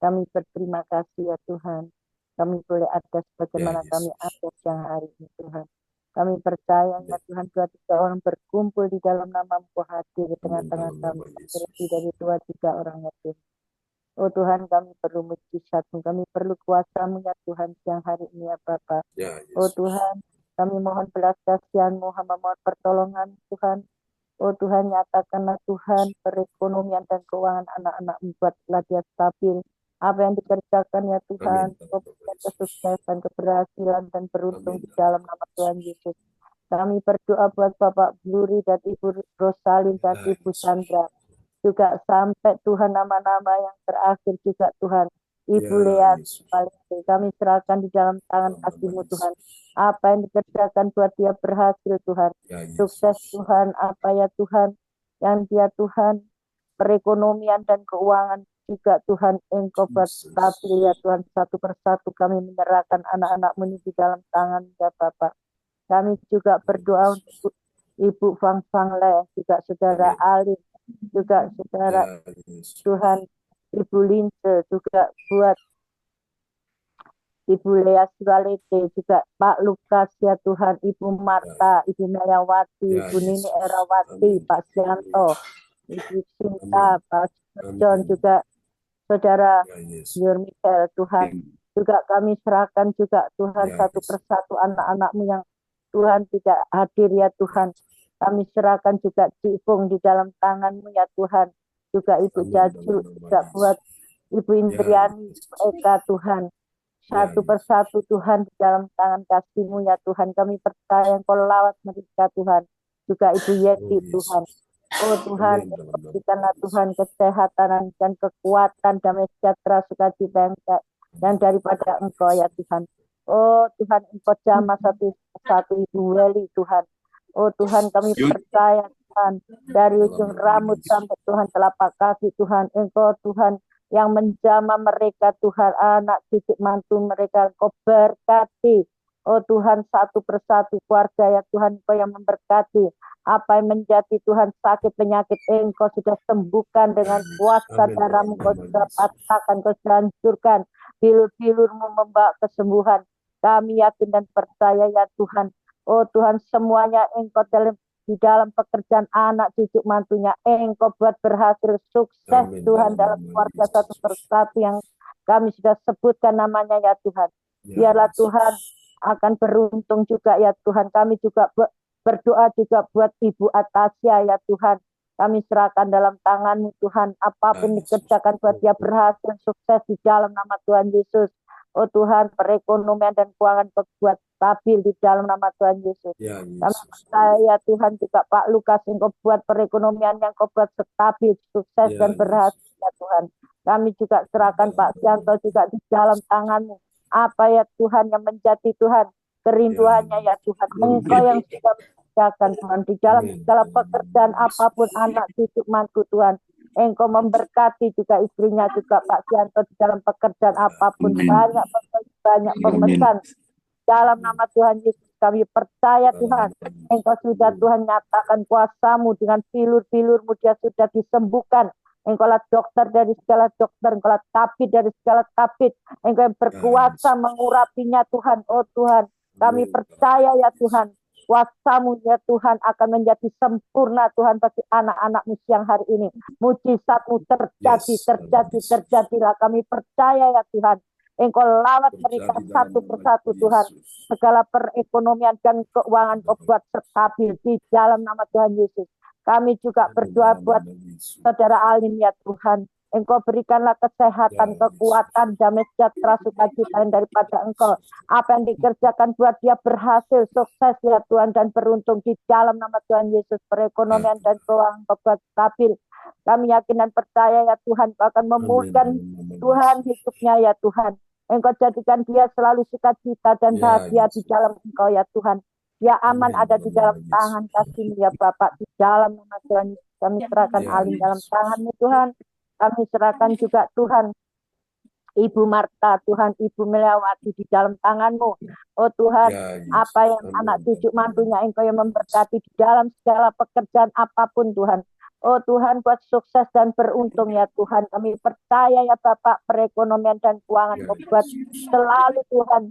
S7: Kami berterima kasih ya Tuhan. Kami boleh ada sebagaimana kami ada siang hari ini Tuhan. Kami percaya ya Tuhan, 2-3 orang berkumpul di dalam nama Engkau hadir di tengah-tengah kami. Lebih dari 2-3 orang ya Tuhan. Oh Tuhan, kami perlu mujizat-Mu, kami perlu kuasa-Mu ya Tuhan siang hari ini ya Bapa. Oh Tuhan, kami mohon belas kasihan-Mu, hamba mohon pertolongan Tuhan. Oh Tuhan, nyatakanlah Tuhan perekonomian dan keuangan anak-anak membuatlah dia stabil. Apa yang dikerjakan ya Tuhan, berikan kesuksesan, keberhasilan dan beruntung di dalam nama Tuhan Yesus. Kami berdoa buat Bapak Bluri dan Ibu Rosalin dan
S5: Ya,
S7: Ibu
S5: Yesus.
S7: Chandra. Juga sampai Tuhan nama-nama yang terakhir juga Tuhan. Ibu
S5: Ya,
S7: Lea,
S5: Yesus.
S7: kami serahkan di dalam tangan kasih-Mu Tuhan. Apa yang dikerjakan buat dia berhasil Tuhan.
S5: Ya,
S7: Sukses
S5: Yesus.
S7: Tuhan, apa ya Tuhan, yang dia Tuhan, perekonomian dan keuangan juga Tuhan, Engkau buat
S5: Jesus.
S7: stabil ya Tuhan. Satu persatu kami menyerahkan anak-anak-Mu ini di dalam tangan ya Bapak. Kami juga berdoa untuk Ibu Fang Fang Le, juga Saudara
S5: Amin.
S7: Alin, juga Saudara
S5: Ya, Yesus.
S7: Tuhan, Ibu Lince, juga buat Ibu Lea Sugalete, juga Pak Lukas ya Tuhan, Ibu Marta, Ibu Meliawati,
S5: Ya,
S7: Ibu Nini
S5: Yesus.
S7: Erawati,
S5: Amin.
S7: Pak Sianto, Ibu Sinta,
S5: Amin.
S7: Pak John,
S5: Amin.
S7: juga Saudara
S5: Ya, Yesus.
S7: Nur Michael Tuhan. Juga kami serahkan juga Tuhan
S5: Ya,
S7: satu
S5: Yesus.
S7: persatu anak-anak-Mu yang Tuhan tidak hadir ya Tuhan. Kami serahkan juga Cipung di dalam tangan-Mu ya Tuhan. Juga Ibu
S5: Amin.
S7: Jaju,
S5: Dalam nama
S7: juga
S5: Yesus.
S7: buat Ibu
S5: Ya,
S7: Indriani,
S5: Yesus.
S7: Eka Tuhan.
S5: Ya,
S7: Satu
S5: Yesus.
S7: persatu Tuhan di dalam tangan kasih-Mu ya Tuhan. Kami percaya Engkau lawat mereka Tuhan. Juga Ibu Yeti
S5: Oh,
S7: Tuhan.
S5: Yesus.
S7: Oh Tuhan,
S5: Amin. Dalam nama
S7: berikanlah
S5: Yesus.
S7: Tuhan kesehatan dan kekuatan, damai sejahtera, sukacita yang daripada Engkau ya Tuhan. Oh Tuhan, Engkau jamah satu Ibu Weli Tuhan. Oh Tuhan, kami percaya Tuhan, dari
S5: Dalam
S7: ujung
S5: nama
S7: rambut
S5: Yesus.
S7: sampai Tuhan telapak kaki Tuhan. Engkau Tuhan yang menjamah mereka Tuhan, anak cucu mantu mereka Engkau berkati. Oh Tuhan, satu persatu keluarga ya Tuhan, Engkau yang memberkati. Apa yang menjadi Tuhan sakit penyakit Engkau sudah sembuhkan dengan kuasa
S5: Amin.
S7: darah-Mu, Engkau
S5: Dalam nama
S7: sudah
S5: Yesus.
S7: patahkan, Engkau sudah hancurkan. Bilur-bilur-Mu membawa kesembuhan. Kami yakin dan percaya ya Tuhan. Oh Tuhan, semuanya Engkau di dalam pekerjaan anak cucu mantunya Engkau buat berhasil sukses
S5: Amin.
S7: Tuhan
S5: Dalam
S7: dalam
S5: nama
S7: keluarga satu
S5: Yesus.
S7: persatu yang kami sudah sebutkan namanya ya Tuhan.
S5: Ya,
S7: Biarlah
S5: Yesus.
S7: Tuhan akan beruntung juga ya Tuhan. Kami juga berdoa juga buat Ibu Atasya ya Tuhan. Kami serahkan dalam tangan-Mu Tuhan. Apapun
S5: Ya, Yesus.
S7: dikerjakan buat dia berhasil sukses di dalam nama Tuhan Yesus. Oh Tuhan, perekonomian dan keuangan Kau buat stabil di dalam nama Tuhan Yesus.
S5: Ya,
S7: Kami
S5: Yesus.
S7: percaya Tuhan juga Pak Lukas Engkau buat perekonomian yang Kau buat stabil, sukses
S5: Ya,
S7: dan berhasil ya Tuhan. Kami juga serahkan Pak Sianto juga di dalam tangan-Mu. Apa ya Tuhan yang menjadi Tuhan kerinduannya ya Tuhan. Engkau yang sudah mengerjakan Tuhan di dalam
S5: Amin.
S7: segala pekerjaan apapun anak cucu mantu Tuhan. Engkau memberkati juga istrinya juga Pak Sianto di dalam pekerjaan apapun.
S2: Amin.
S7: Banyak pemesan. Dalam nama Tuhan Yesus kami percaya Tuhan. Engkau sudah Tuhan nyatakan kuasa-Mu dengan pilur-pilur-Mu dia sudah disembuhkan. Engkau lah dokter dari segala dokter, Engkau lah tabib dari segala tabib. Engkau yang berkuasa mengurapinya Tuhan. Oh Tuhan, kami percaya ya Tuhan. Kuasa-Mu ya Tuhan akan menjadi sempurna Tuhan bagi anak-anak-Mu siang hari ini. Mujizat-Mu terjadilah. Kami percaya ya Tuhan. Engkau lawat mereka satu persatu Tuhan. Segala perekonomian dan keuangan Kau buat stabil di dalam nama Tuhan Yesus. Kami juga berdoa buat Saudara Alin ya Tuhan. Engkau berikanlah kesehatan, kekuatan, damai sejahtera, sukacita yang daripada Engkau. Apa yang dikerjakan buat dia berhasil, sukses ya Tuhan, dan beruntung di dalam nama Tuhan Yesus. Perekonomian dan keuangan Kau buat stabil. Kami yakin dan percaya ya Tuhan, Kau akan memulihkan Tuhan hidupnya ya Tuhan. Engkau jadikan dia selalu sukacita dan bahagia di dalam Engkau ya Tuhan. Dia aman ada di dalam tangan kasih-Mu ya Bapak. Di dalam nama Tuhan Yesus kami serahkan Alin dalam tangan-Mu Tuhan. Kami serahkan juga Tuhan Ibu Marta, Tuhan Ibu Meliawati di dalam tangan-Mu. Oh Tuhan, apa yang anak cucu mantunya Engkau yang memberkati di dalam segala pekerjaan apapun Tuhan. Oh Tuhan, buat sukses dan beruntung ya Tuhan. Kami percaya ya Bapak, perekonomian dan keuangan Kau buat selalu Tuhan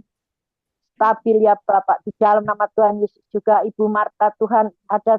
S7: stabil ya Bapak. Di dalam nama Tuhan Yesus juga Ibu Marta Tuhan, ada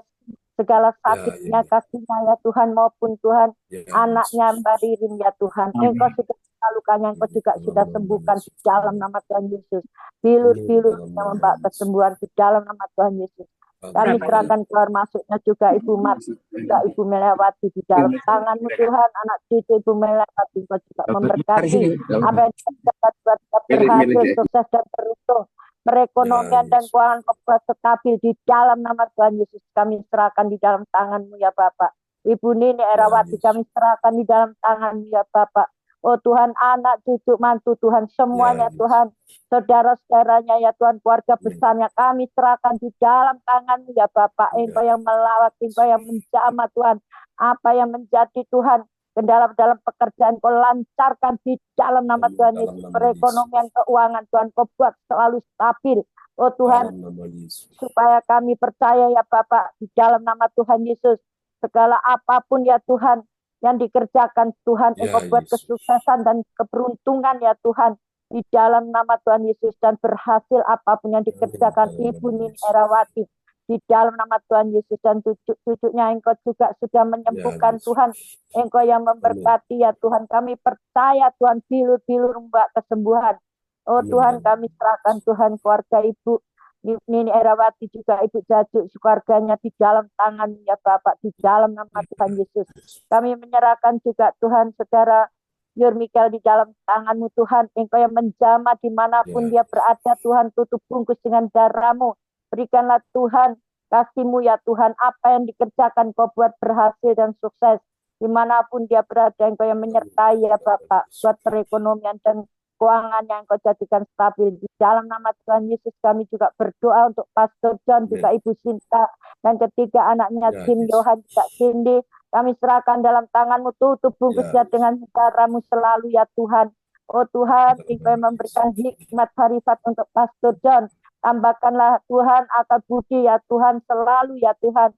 S7: segala sakitnya kakinya ya Tuhan, maupun Tuhan anaknya Mbak Ririn ya Tuhan. Engkau sudah lukanya, Engkau juga sudah sembuhkan di dalam nama Tuhan Yesus. Bilur-bilur yang membawa kesembuhan di dalam nama Tuhan Yesus. Kami serahkan keluar masuknya juga Ibu Marta, juga Ibu Melewati di dalam tangan-Mu Tuhan. Anak cucu Ibu Melewati Engkau juga memberkati. Apa yang dapat buat berhasil, sukses dan beruntung perekonomian dan
S5: Yesus.
S7: keuangan Bapak stabil di dalam nama Tuhan Yesus. Kami serahkan di dalam tangan-Mu ya Bapak. Ibu Nini Erawati
S5: Yesus.
S7: kami serahkan di dalam tangan-Mu ya Bapak. Oh Tuhan, anak, cucu, mantu Tuhan, semuanya
S5: Yesus.
S7: Tuhan, saudara-saudaranya ya Tuhan, keluarga besarnya kami serahkan di dalam tangan-Mu ya Bapak. Engkau yang melawat, Engkau yang menjamah Tuhan, apa yang menjadi Tuhan kendala dalam pekerjaan Kau lancarkan di dalam nama
S5: Amin.
S7: Tuhan
S5: Dalam
S7: Yesus.
S5: nama
S7: Perekonomian keuangan Tuhan Kau buat selalu stabil. Oh Tuhan,
S5: Dalam nama Yesus.
S7: supaya kami percaya ya Bapak di dalam nama Tuhan Yesus, segala apapun ya Tuhan yang dikerjakan Tuhan,
S5: Ya,
S7: Engkau buat
S5: Yesus.
S7: kesuksesan dan keberuntungan ya Tuhan di dalam nama Tuhan Yesus, dan berhasil apapun yang dikerjakan
S5: Amin.
S7: Ibu Nini Erawati di dalam nama Tuhan Yesus, dan cucu-cucunya Engkau juga sudah menyembuhkan
S5: Yesus.
S7: Tuhan. Engkau yang memberkati ya Tuhan, kami percaya Tuhan, bilur-bilur Mbak kesembuhan. Oh
S5: Amin.
S7: Tuhan, kami serahkan Tuhan keluarga Ibu Nini Erawati, juga Ibu Jajuk, keluarganya di dalam tangan ya Bapak, di dalam nama Tuhan Yesus. Kami menyerahkan juga Tuhan saudara Yor Mikael di dalam tangan-Mu Tuhan. Engkau yang menjamah dimanapun dia berada Tuhan, tutup bungkus dengan darah-Mu. Berikanlah Tuhan kasih-Mu ya Tuhan, apa yang dikerjakan Kau buat berhasil dan sukses. Dimanapun dia berada, Engkau yang menyertai ya Bapak, buat perekonomian dan keuangan yang Kau jadikan stabil. Di dalam nama Tuhan Yesus kami juga berdoa untuk Pastor John, juga Ibu Sinta, dan ketiga anaknya
S5: Ya,
S7: Jim,
S5: Yesus.
S7: Yohan, juga Cindy. Kami serahkan dalam tangan-Mu, tutup bungkusnya
S5: Ya.
S7: dengan darah-Mu selalu ya Tuhan. Oh Tuhan, Engkau yang memberikan hikmat harifat untuk Pastor John. Tambahkanlah Tuhan akal budi ya Tuhan selalu ya Tuhan.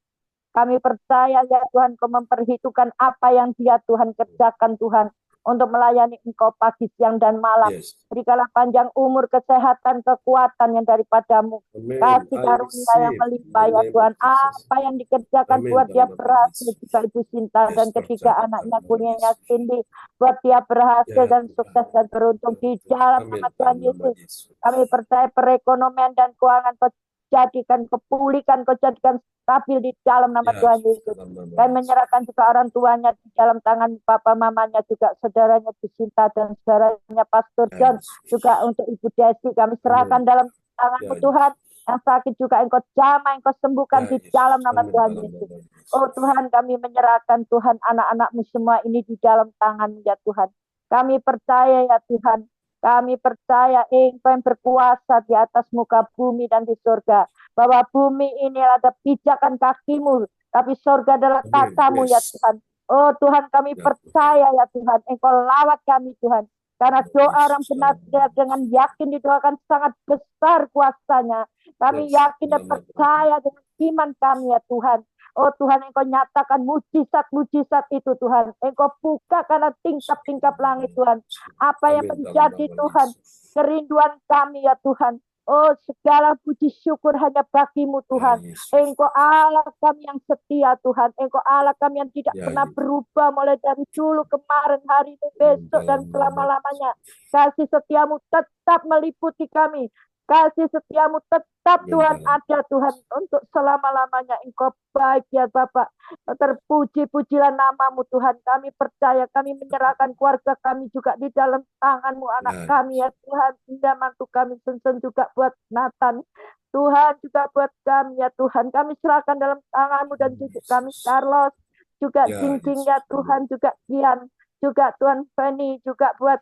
S7: Kami percaya ya Tuhan, Kau memperhitungkan apa yang dia Tuhan kerjakan Tuhan, untuk melayani Engkau pagi, siang, dan malam.
S5: Yes.
S7: Berikanlah panjang umur, kesehatan, kekuatan yang daripadamu.
S5: Amen.
S7: Kasih
S5: I
S7: karunia yang
S5: receive
S7: melimpah
S5: in the
S7: ya
S5: name
S7: Tuhan.
S5: of Jesus.
S7: Apa yang dikerjakan
S5: Amin.
S7: buat dia
S5: Dalam nama
S7: berhasil,
S5: Yesus.
S7: juga Ibu Sinta
S5: Yes,
S7: dan ketiga
S5: percaya
S7: anaknya
S5: dalam nama
S7: punyanya
S5: Yesus.
S7: Cindy, buat dia berhasil
S5: Ya
S7: dan
S5: Tuhan.
S7: sukses dan beruntung di dalam
S5: Amin.
S7: nama
S5: Dalam
S7: Tuhan
S5: nama
S7: Yesus.
S5: Yesus.
S7: Kami percaya perekonomian dan keuangan Kau jadikan, kepulihkan Kau jadikan stabil di dalam nama
S5: Ya
S7: Tuhan Yesus.
S5: dalam nama
S7: Kami
S5: Yesus.
S7: menyerahkan juga orang tuanya di dalam tangan papa mamanya, juga saudaranya Cinta dan saudaranya Pastor
S5: Ya,
S7: John,
S5: Yesus.
S7: juga untuk Ibu Desi. Kami serahkan
S5: Amin.
S7: dalam
S5: Ya,
S7: tangan-Mu
S5: Yesus.
S7: Tuhan. Yang sakit juga Engkau jamah, Engkau sembuhkan
S5: Ya,
S7: di
S5: Yesus.
S7: dalam nama
S5: Amin.
S7: Tuhan
S5: Dalam
S7: Yesus.
S5: nama Yesus.
S7: Oh Tuhan, kami menyerahkan Tuhan anak-anak-Mu semua ini di dalam tangan ya Tuhan. Kami percaya ya Tuhan. Kami percaya Engkau yang berkuasa di atas muka bumi dan di surga. Bahwa bumi ini ada pijakan kaki-Mu, tapi surga adalah
S5: Amin.
S7: tata-Mu ya
S5: Yes.
S7: Tuhan. Oh Tuhan, kami
S5: Ya Tuhan.
S7: percaya ya Tuhan. Engkau lawat kami Tuhan. Karena doa orang
S5: Yesus.
S7: benar
S5: Dalam nama
S7: dengan yakin didoakan sangat besar kuasanya. Kami
S5: Yes.
S7: yakin dan
S5: Dalam nama
S7: percaya dengan iman kami ya Tuhan. Oh Tuhan, Engkau nyatakan mujizat-mujizat itu Tuhan. Engkau buka karena tingkap-tingkap langit Tuhan. Apa yang
S5: Amin. Dalam
S7: menjadi
S5: nama
S7: Tuhan
S5: Yesus.
S7: kerinduan kami ya Tuhan. Oh segala puji syukur hanya bagi-Mu
S5: Ya,
S7: Tuhan.
S5: Yesus.
S7: Engkau Allah kami yang setia Tuhan. Engkau Allah kami yang tidak
S5: Ya,
S7: pernah
S5: Yesus.
S7: berubah, mulai dari dulu, kemarin, hari ini, besok, dan
S5: Dalam nama
S7: selama-lamanya. Kasih setiamu tetap meliputi kami. Kasih setiamu tetap
S5: Amin.
S7: Tuhan
S5: Dalam
S7: ada Tuhan untuk selama-lamanya. Engkau baik ya Bapak. Terpuji-pujilah namamu Tuhan. Kami percaya, kami menyerahkan keluarga kami juga di dalam tangan-Mu, anak
S5: Ya,
S7: kami ya Tuhan. Indah mantu kami, Sensen juga buat Nathan. Tuhan juga buat kami ya Tuhan. Kami serahkan dalam tangan-Mu, dan cucu kami Carlos, juga
S5: Ya,
S7: Cincin
S5: Yesus.
S7: ya Tuhan, juga Kian, juga Tuhan Feni, juga buat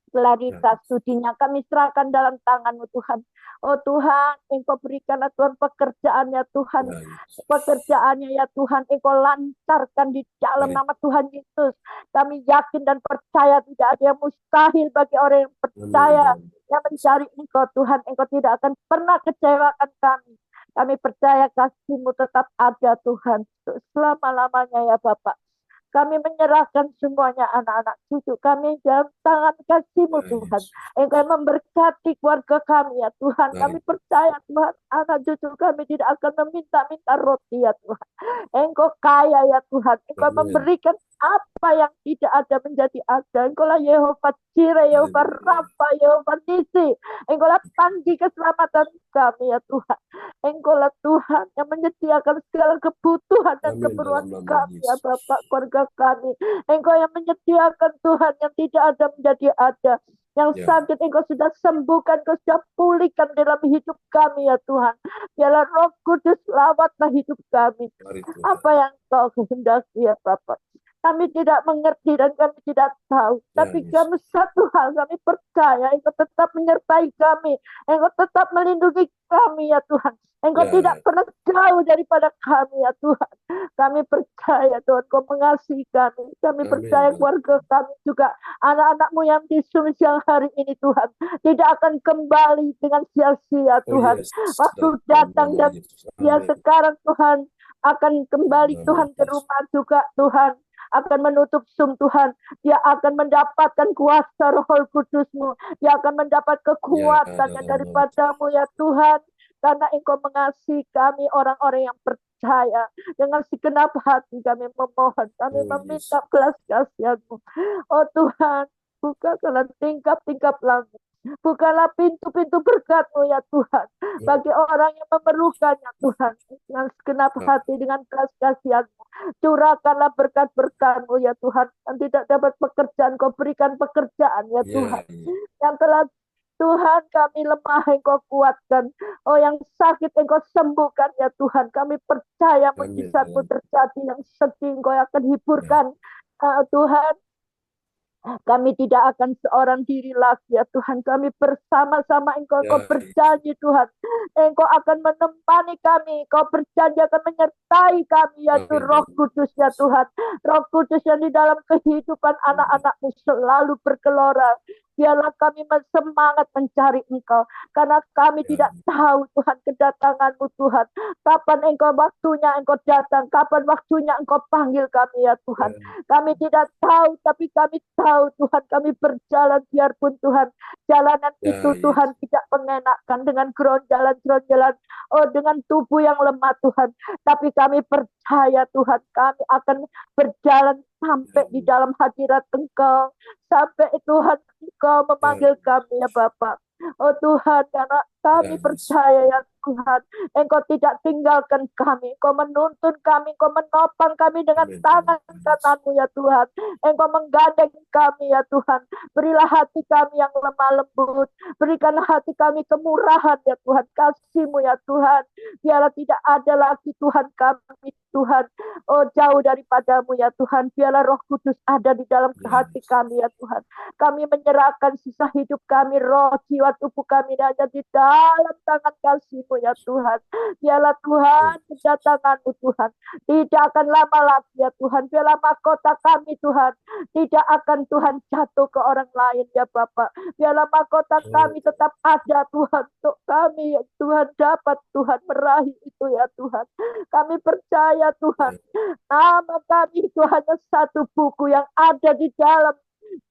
S5: Ya,
S7: Clarita studinya kami serahkan dalam tangan-Mu Tuhan. Oh Tuhan, Engkau berikanlah Tuhan pekerjaannya Tuhan.
S5: ya, Yesus.
S7: Pekerjaannya ya Tuhan, Engkau lancarkan di dalam
S5: Baik.
S7: nama Tuhan Yesus. Kami yakin dan percaya tidak ada yang mustahil bagi orang yang
S5: Amin.
S7: percaya,
S5: Dalam
S7: yang mencari Engkau Tuhan. Engkau tidak akan pernah kecewakan kami. Kami percaya kasih-Mu tetap ada Tuhan untuk selama-lamanya ya Bapak. Kami menyerahkan semuanya anak-anak cucu kami dalam tangan kasih-Mu
S5: Ya,
S7: Tuhan.
S5: Yesus.
S7: Engkau yang memberkati keluarga kami ya Tuhan. Kami
S5: Baik.
S7: percaya Tuhan, anak cucu kami tidak akan meminta-minta roti ya Tuhan. Engkau kaya ya Tuhan. Engkau
S5: Amin.
S7: memberikan apa yang tidak ada menjadi ada. Engkau lah Yehova Jireh, Yehova
S5: Haleluya.
S7: Rafa, Yehova Nisi. Engkau lah panji keselamatan kami ya Tuhan. Engkau lah Tuhan yang menyediakan segala kebutuhan dan
S5: Amin.
S7: keperluan
S5: Dalam nama
S7: kami ya
S5: Yesus.
S7: Bapak, keluarga kami. Engkau yang menyediakan Tuhan yang tidak ada menjadi ada. Yang
S5: Ya.
S7: sakit Engkau sudah sembuhkan, Engkau sudah pulihkan dalam hidup kami ya Tuhan. Biarlah Roh Kudus lawatlah hidup kami.
S5: Mari Tuhan.
S7: Apa yang Kau kehendaki ya Bapa. Kami tidak mengerti dan kami tidak tahu. Tapi
S5: Yesus.
S7: kami satu hal, kami percaya Engkau tetap menyertai kami. Engkau tetap melindungi kami ya Tuhan. Engkau
S5: Ya.
S7: tidak pernah jauh daripada kami ya Tuhan. Kami percaya Tuhan Kau mengasihi kami. Kami
S5: Amin.
S7: percaya keluarga kami juga. Anak-anak-Mu yang di Zoom siang hari ini Tuhan. Tidak akan kembali dengan sia-sia
S5: Oh
S7: Tuhan.
S5: yes.
S7: Waktu
S5: Dalam
S7: datang
S5: nama
S7: dan
S5: Yesus.
S7: dia
S5: Amin.
S7: sekarang Tuhan akan kembali
S5: Amin.
S7: Tuhan ke rumah juga Tuhan. Akan menutup Zoom Tuhan. Dia akan mendapatkan kuasa Roh Kudus-Mu. Dia akan mendapat kekuatannya
S5: Ya.
S7: daripada-Mu ya Tuhan. Karena Engkau mengasihi kami orang-orang yang percaya. Dengan segenap hati kami memohon. Kami
S5: Oh,
S7: meminta belas kasihan-Mu. Oh Tuhan, bukakanlah tingkap-tingkap langit. Bukalah pintu-pintu berkat-Mu ya Tuhan. Bagi orang yang memerlukannya Tuhan. Dengan segenap hati, dengan belas kasihan-Mu. Curahkanlah berkat-berkat-Mu ya Tuhan. Yang tidak dapat pekerjaan, Kau berikan pekerjaan ya
S5: Ya.
S7: Tuhan. Yang telah Tuhan kami lemah Engkau kuatkan. Oh yang sakit Engkau sembuhkan ya Tuhan. Kami percaya
S5: Amin.
S7: mujizat-Mu terjadi. Yang sedih Engkau akan hiburkan. Tuhan, kami tidak akan seorang diri lagi ya Tuhan. Kami bersama-sama Engkau.
S5: Ya.
S7: Engkau berjanji Tuhan. Engkau akan menemani kami. Engkau berjanji akan menyertai kami ya Tuhan.
S5: Amin.
S7: Roh Kudus ya Tuhan. Roh Kudus yang di dalam kehidupan anak-anak-Mu selalu bergelora. Biarlah kami semangat mencari Engkau. Karena kami
S5: Ya.
S7: tidak tahu Tuhan kedatangan-Mu Tuhan. Kapan Engkau waktunya Engkau datang. Kapan waktunya Engkau panggil kami ya Tuhan. Kami tidak tahu, tapi kami tahu Tuhan. Kami berjalan biarpun Tuhan. Jalanan
S5: Ya,
S7: itu
S5: yes.
S7: Tuhan tidak mengenakan dengan geronjalan-geronjalan. Oh dengan tubuh yang lemah Tuhan. Tapi kami percaya Tuhan. Kami akan berjalan sampai di dalam hadirat Engkau. Sampai Tuhan Engkau memanggil kami ya Bapak. Oh Tuhan, karena kami
S5: Ya, yes.
S7: percaya ya Tuhan. Engkau tidak tinggalkan kami. Engkau menuntun kami. Engkau menopang kami dengan
S5: Amin.
S7: tangan kanan-Mu ya Tuhan. Engkau menggandeng kami ya Tuhan. Berilah hati kami yang lemah lembut. Berikan hati kami kemurahan ya Tuhan. Kasih-Mu ya Tuhan. Biarlah tidak ada lagi Tuhan kami Tuhan. Oh jauh daripada-Mu ya Tuhan. Biarlah Roh Kudus ada di dalam hati kami ya Tuhan. Kami menyerahkan sisa hidup kami, roh, jiwa, tubuh kami hanya di dalam tangan kasih-Mu ya Tuhan. Biarlah Tuhan kedatangan-Mu Tuhan tidak akan lama lagi ya Tuhan. Biarlah mahkota kami Tuhan tidak akan Tuhan jatuh ke orang lain ya Bapak. Biarlah mahkota kami tetap ada Tuhan untuk kami ya Tuhan dapat Tuhan meraih itu ya Tuhan. Kami percaya Tuhan nama kami itu hanya satu buku yang ada di dalam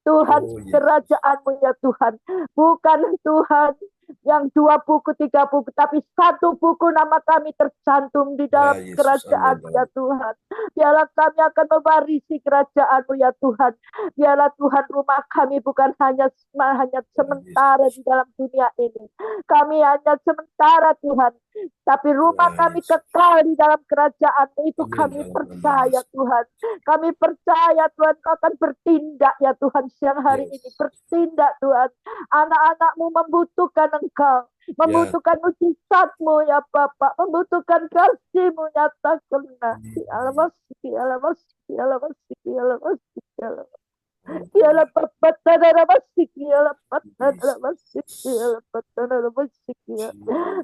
S7: Tuhan
S5: Oh, yes.
S7: kerajaan-Mu ya Tuhan. Bukan Tuhan yang 2 buku, 3 buku, tapi 1 buku nama kami tercantum di dalam
S5: Yesus.
S7: kerajaan-Mu
S5: Amin.
S7: ya Tuhan. Biarlah kami akan mewarisi kerajaan-Mu ya Tuhan. Biarlah Tuhan rumah kami bukan hanya sementara di dalam dunia ini. Kami hanya sementara Tuhan. Tapi rumah
S5: Ya,
S7: kami
S5: Yesus.
S7: kekal di dalam kerajaan-Mu itu
S5: Amin.
S7: kami
S5: Dalam nama
S7: percaya
S5: Yesus.
S7: Tuhan. Kami percaya Tuhan Kau akan bertindak ya Tuhan siang hari
S5: Yes.
S7: ini. Bertindak Tuhan. Anak-anak-Mu membutuhkan Engkau. Membutuhkan mujizat-Mu ya Bapak. Membutuhkan kasih-Mu nyata kena. Alamas, alamas, alamas, alamas, alamas. Ialah Bapak alamas, ialah Bapak alamas, ialah Bapak alamas,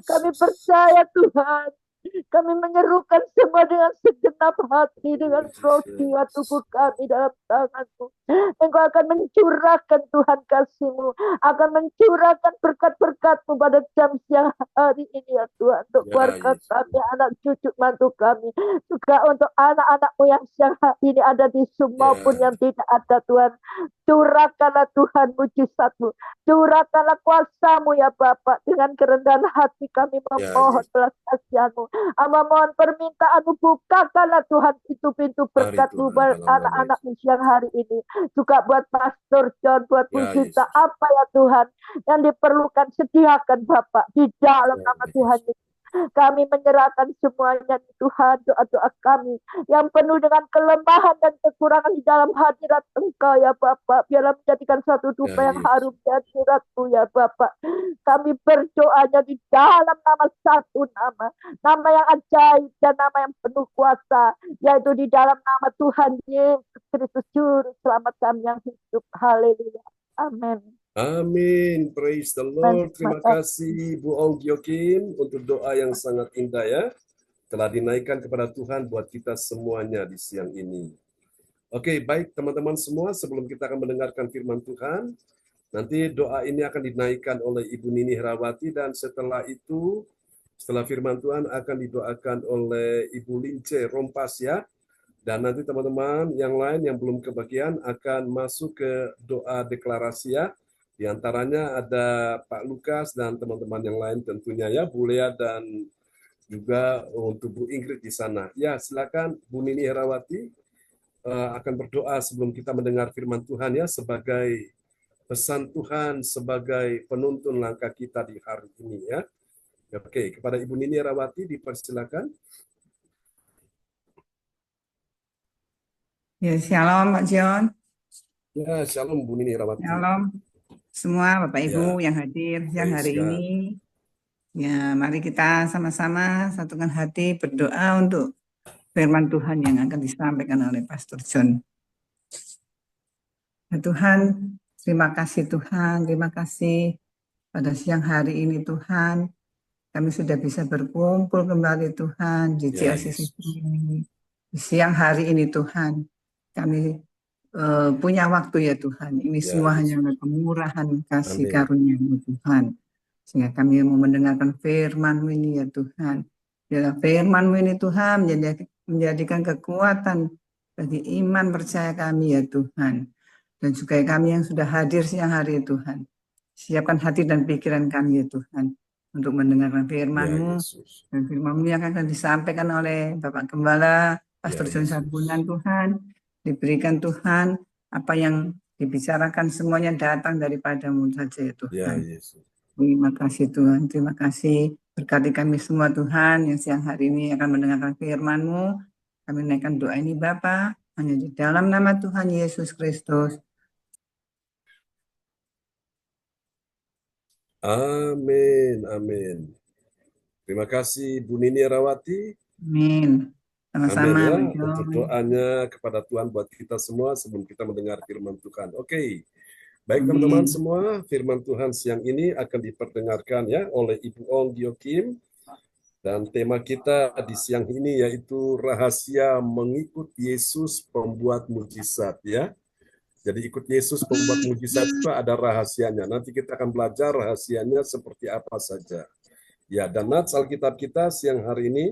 S7: kami percaya Tuhan. Kami menyerukan semua dengan segenap hati, dengan roh jiwa tubuh kami dalam tangan-Mu. Engkau akan mencurahkan Tuhan kasih-Mu, akan mencurahkan berkat-berkat-Mu pada jam siang hari ini ya Tuhan. Untuk
S5: Ya,
S7: keluarga
S5: Yesus.
S7: kami, anak cucu mantu kami. Juga untuk anak-anak-Mu yang siang hari ini ada di Zoom maupun yang tidak ada Tuhan. Curahkanlah Tuhan mujizat-Mu. Curahkanlah kuasa-Mu ya Bapak. Dengan kerendahan hati kami memohon belas kasihan-Mu. Amba mohon permintaan-Mu, bukakanlah Tuhan pintu-pintu berkat-Mu
S5: Tuhan,
S7: buat
S5: dalam nama
S7: anak-anak-Mu siang hari ini. Juga buat Pastor John, buat
S5: Ya,
S7: Musita,
S5: Yesus.
S7: apa ya Tuhan yang diperlukan sediakan Bapak di dalam
S5: Ya,
S7: nama
S5: Yesus.
S7: Tuhan Yesus. Kami menyerahkan semuanya Tuhan, doa-doa kami yang penuh dengan kelemahan dan kekurangan di dalam hadirat Engkau ya Bapak. Biarlah menjadikan suatu dupa yang harum di hadirat-Mu ya Bapak. Kami berdoanya di dalam nama satu nama yang ajaib dan nama yang penuh kuasa, yaitu di dalam nama Tuhan Yesus Kristus Juru Selamat kami yang hidup. Haleluya. Amin.
S5: Amin. Praise the Lord. Terima kasih Bu Ong Gyokim untuk doa yang sangat indah ya. Telah dinaikkan kepada Tuhan buat kita semuanya di siang ini. Oke, baik teman-teman semua, sebelum kita akan mendengarkan firman Tuhan, nanti doa ini akan dinaikkan oleh Ibu Nini Herawati, dan setelah itu, setelah firman Tuhan akan didoakan oleh Ibu Lince Rompas ya. Dan nanti teman-teman yang lain yang belum kebagian akan masuk ke doa deklarasi ya. Di antaranya ada Pak Lukas dan teman-teman yang lain tentunya ya, Bu Lea dan juga untuk Bu Ingrid di sana. Ya, silakan Bu Nini Herawati akan berdoa sebelum kita mendengar firman Tuhan ya, sebagai pesan Tuhan, sebagai penuntun langkah kita di hari ini ya. Oke, kepada Ibu Nini Herawati dipersilakan.
S8: Ya, shalom Pak John.
S5: Ya, shalom Bu Nini Herawati.
S8: Shalom semua Bapak Ibu yang hadir yang hari
S5: God.
S8: ini. Ya, mari kita sama-sama satukan hati berdoa untuk firman Tuhan yang akan disampaikan oleh Pastor John. Ya, Tuhan, terima kasih Tuhan, terima kasih pada siang hari ini Tuhan. Kami sudah bisa berkumpul kembali Tuhan di CLCC ini. Di siang hari ini Tuhan, kami punya waktu ya Tuhan. Ini semua hanya oleh kemurahan kasih karunia-Mu Tuhan. Sehingga kami mau mendengarkan firman-Mu ini ya Tuhan. Biarlah firman-Mu ini Tuhan menjadikan kekuatan bagi iman percaya kami ya Tuhan. Dan juga kami yang sudah hadir siang hari Tuhan. Siapkan hati dan pikiran kami ya Tuhan, untuk mendengarkan firman-Mu. Dan firman-Mu yang akan disampaikan oleh Bapak Gembala Pastor John Sarbunan Tuhan. Diberikan Tuhan apa yang dibicarakan semuanya datang daripada-Mu saja ya Tuhan. Terima kasih Tuhan, terima kasih. Berkati kami semua Tuhan yang siang hari ini akan mendengarkan firman-Mu. Kami naikkan doa ini Bapa, hanya di dalam nama Tuhan Yesus Kristus.
S5: Amin, amin. Terima kasih Bu Nini Herawati.
S8: Amin. Sama-sama.
S5: Amin ya, untuk doanya kepada Tuhan buat kita semua sebelum kita mendengar firman Tuhan. Oke, baik teman-teman semua, firman Tuhan siang ini akan diperdengarkan ya oleh Ibu Ong Gyokim. Dan tema kita di siang ini yaitu rahasia mengikut Yesus pembuat mujizat ya. Jadi ikut Yesus pembuat mujizat itu ada rahasianya. Nanti kita akan belajar rahasianya seperti apa saja. Ya, dan nats Alkitab kita siang hari ini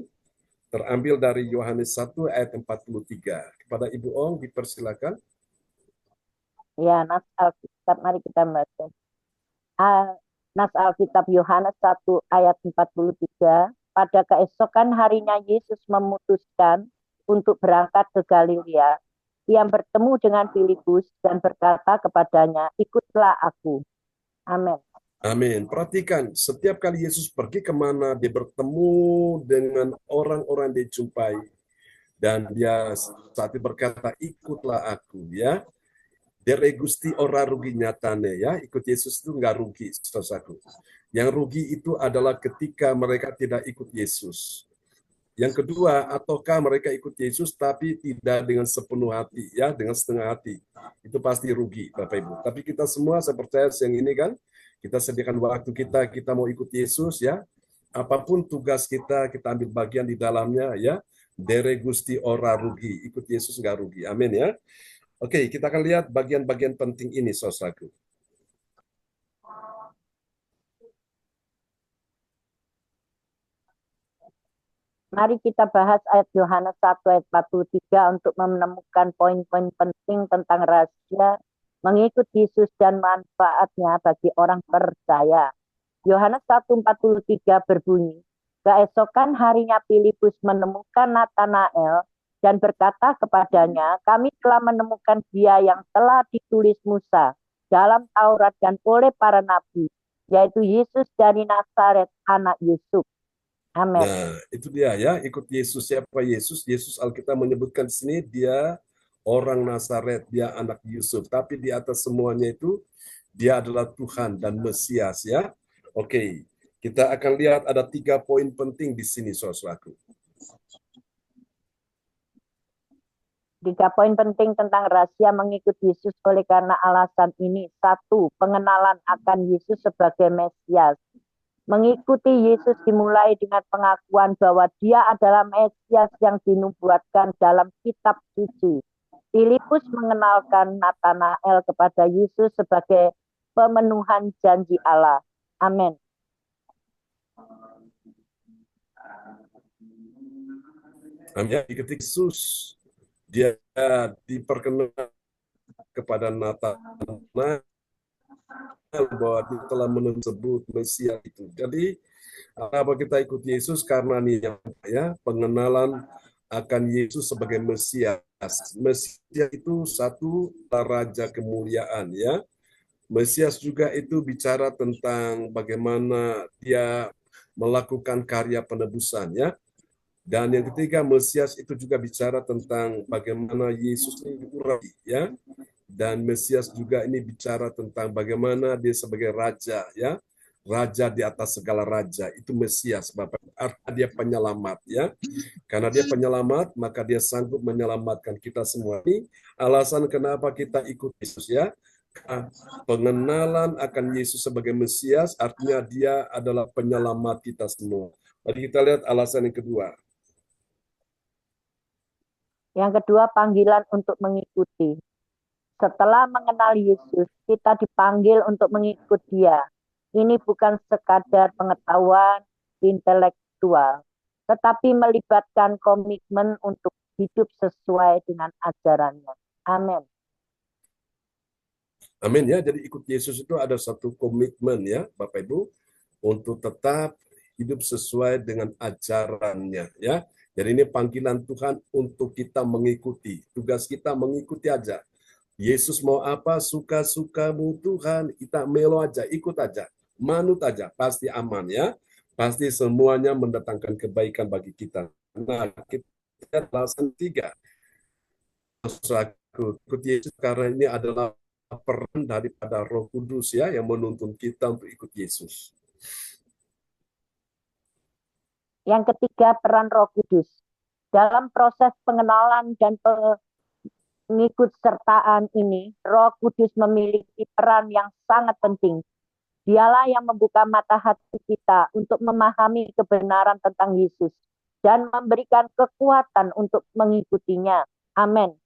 S5: terambil dari Yohanes 1 ayat 43. Kepada Ibu Ong dipersilakan.
S7: Ya, nats Alkitab mari kita baca. Nats Alkitab Yohanes 1 ayat 43. Pada keesokan harinya Yesus memutuskan untuk berangkat ke Galilea. Ia bertemu dengan Filipus dan berkata kepadanya, "Ikutlah aku." Amin.
S5: Amin. Perhatikan, setiap kali Yesus pergi kemana, dia bertemu dengan orang-orang dia jumpai. Dan dia saat itu berkata, "Ikutlah aku." Ya. Dere gusti ora rugi nyatane ya. Ikut Yesus itu nggak rugi, saudaraku. Yang rugi itu adalah ketika mereka tidak ikut Yesus. Yang kedua, ataukah mereka ikut Yesus tapi tidak dengan sepenuh hati, ya, dengan setengah hati. Itu pasti rugi, Bapak Ibu. Tapi kita semua, saya percaya siang ini kan, kita sediakan waktu kita mau ikut Yesus, ya. Apapun tugas kita ambil bagian di dalamnya, ya. Dere gusti ora rugi, ikut Yesus nggak rugi. Amin ya. Oke, kita akan lihat bagian-bagian penting ini, saudaraku.
S7: Mari kita bahas ayat Yohanes 1 ayat 43 untuk menemukan poin-poin penting tentang rahasia mengikut Yesus dan manfaatnya bagi orang percaya. Yohanes 1:43 berbunyi, keesokan harinya Filipus menemukan Natanael dan berkata kepadanya, "Kami telah menemukan Dia yang telah ditulis Musa dalam Taurat dan oleh para nabi, yaitu Yesus dari Nazaret, anak Yusuf." Amin.
S5: Nah, itu dia ya, ikut Yesus. Siapa Yesus? Yesus Alkitab menyebutkan di sini dia orang Nazaret, dia anak Yusuf. Tapi di atas semuanya itu dia adalah Tuhan dan Mesias ya. Oke, kita akan lihat ada 3 poin penting di sini, saudaraku.
S7: 3 poin penting tentang rahasia mengikuti Yesus oleh karena alasan ini. 1. Pengenalan akan Yesus sebagai Mesias. Mengikuti Yesus dimulai dengan pengakuan bahwa dia adalah Mesias yang dinubuatkan dalam kitab suci. Filipus mengenalkan Natanael kepada Yesus sebagai pemenuhan janji Allah. Amin.
S5: Amin. Ketika Yesus dia diperkenalkan kepada Natanael bahwa dia telah menyebut Mesias itu. Jadi apa kita ikut Yesus karena nih ya pengenalan akan Yesus sebagai Mesias. Mesias itu satu raja kemuliaan ya. Mesias juga itu bicara tentang bagaimana dia melakukan karya penebusan ya. Dan yang ketiga, Mesias itu juga bicara tentang bagaimana Yesus ini diurapi ya. Dan Mesias juga ini bicara tentang bagaimana dia sebagai raja ya. Raja di atas segala raja, itu Mesias, Bapak. Artinya dia penyelamat ya. Karena dia penyelamat, maka dia sanggup menyelamatkan kita semua. Ini alasan kenapa kita ikut Yesus ya. Pengenalan akan Yesus sebagai Mesias artinya dia adalah penyelamat kita semua. Mari kita lihat alasan yang kedua.
S7: Yang kedua, panggilan untuk mengikuti. Setelah mengenal Yesus, kita dipanggil untuk mengikut Dia. Ini bukan sekadar pengetahuan intelektual, tetapi melibatkan komitmen untuk hidup sesuai dengan ajarannya. Amin.
S5: Amin ya. Jadi ikut Yesus itu ada satu komitmen ya, Bapak Ibu, untuk tetap hidup sesuai dengan ajarannya ya. Jadi ini panggilan Tuhan untuk kita mengikuti. Tugas kita mengikuti aja. Yesus mau apa, suka-sukamu Tuhan, kita melo aja, ikut aja, manut aja, pasti aman ya. Pasti semuanya mendatangkan kebaikan bagi kita. Nah, kita alasan 3. Ikut Yesus karena ini adalah peran daripada Roh Kudus ya yang menuntun kita untuk ikut Yesus.
S7: Yang ketiga, peran Roh Kudus. Dalam proses pengenalan dan pengikut sertaan ini, Roh Kudus memiliki peran yang sangat penting. Dialah yang membuka mata hati kita untuk memahami kebenaran tentang Yesus dan memberikan kekuatan untuk mengikutinya. Amin.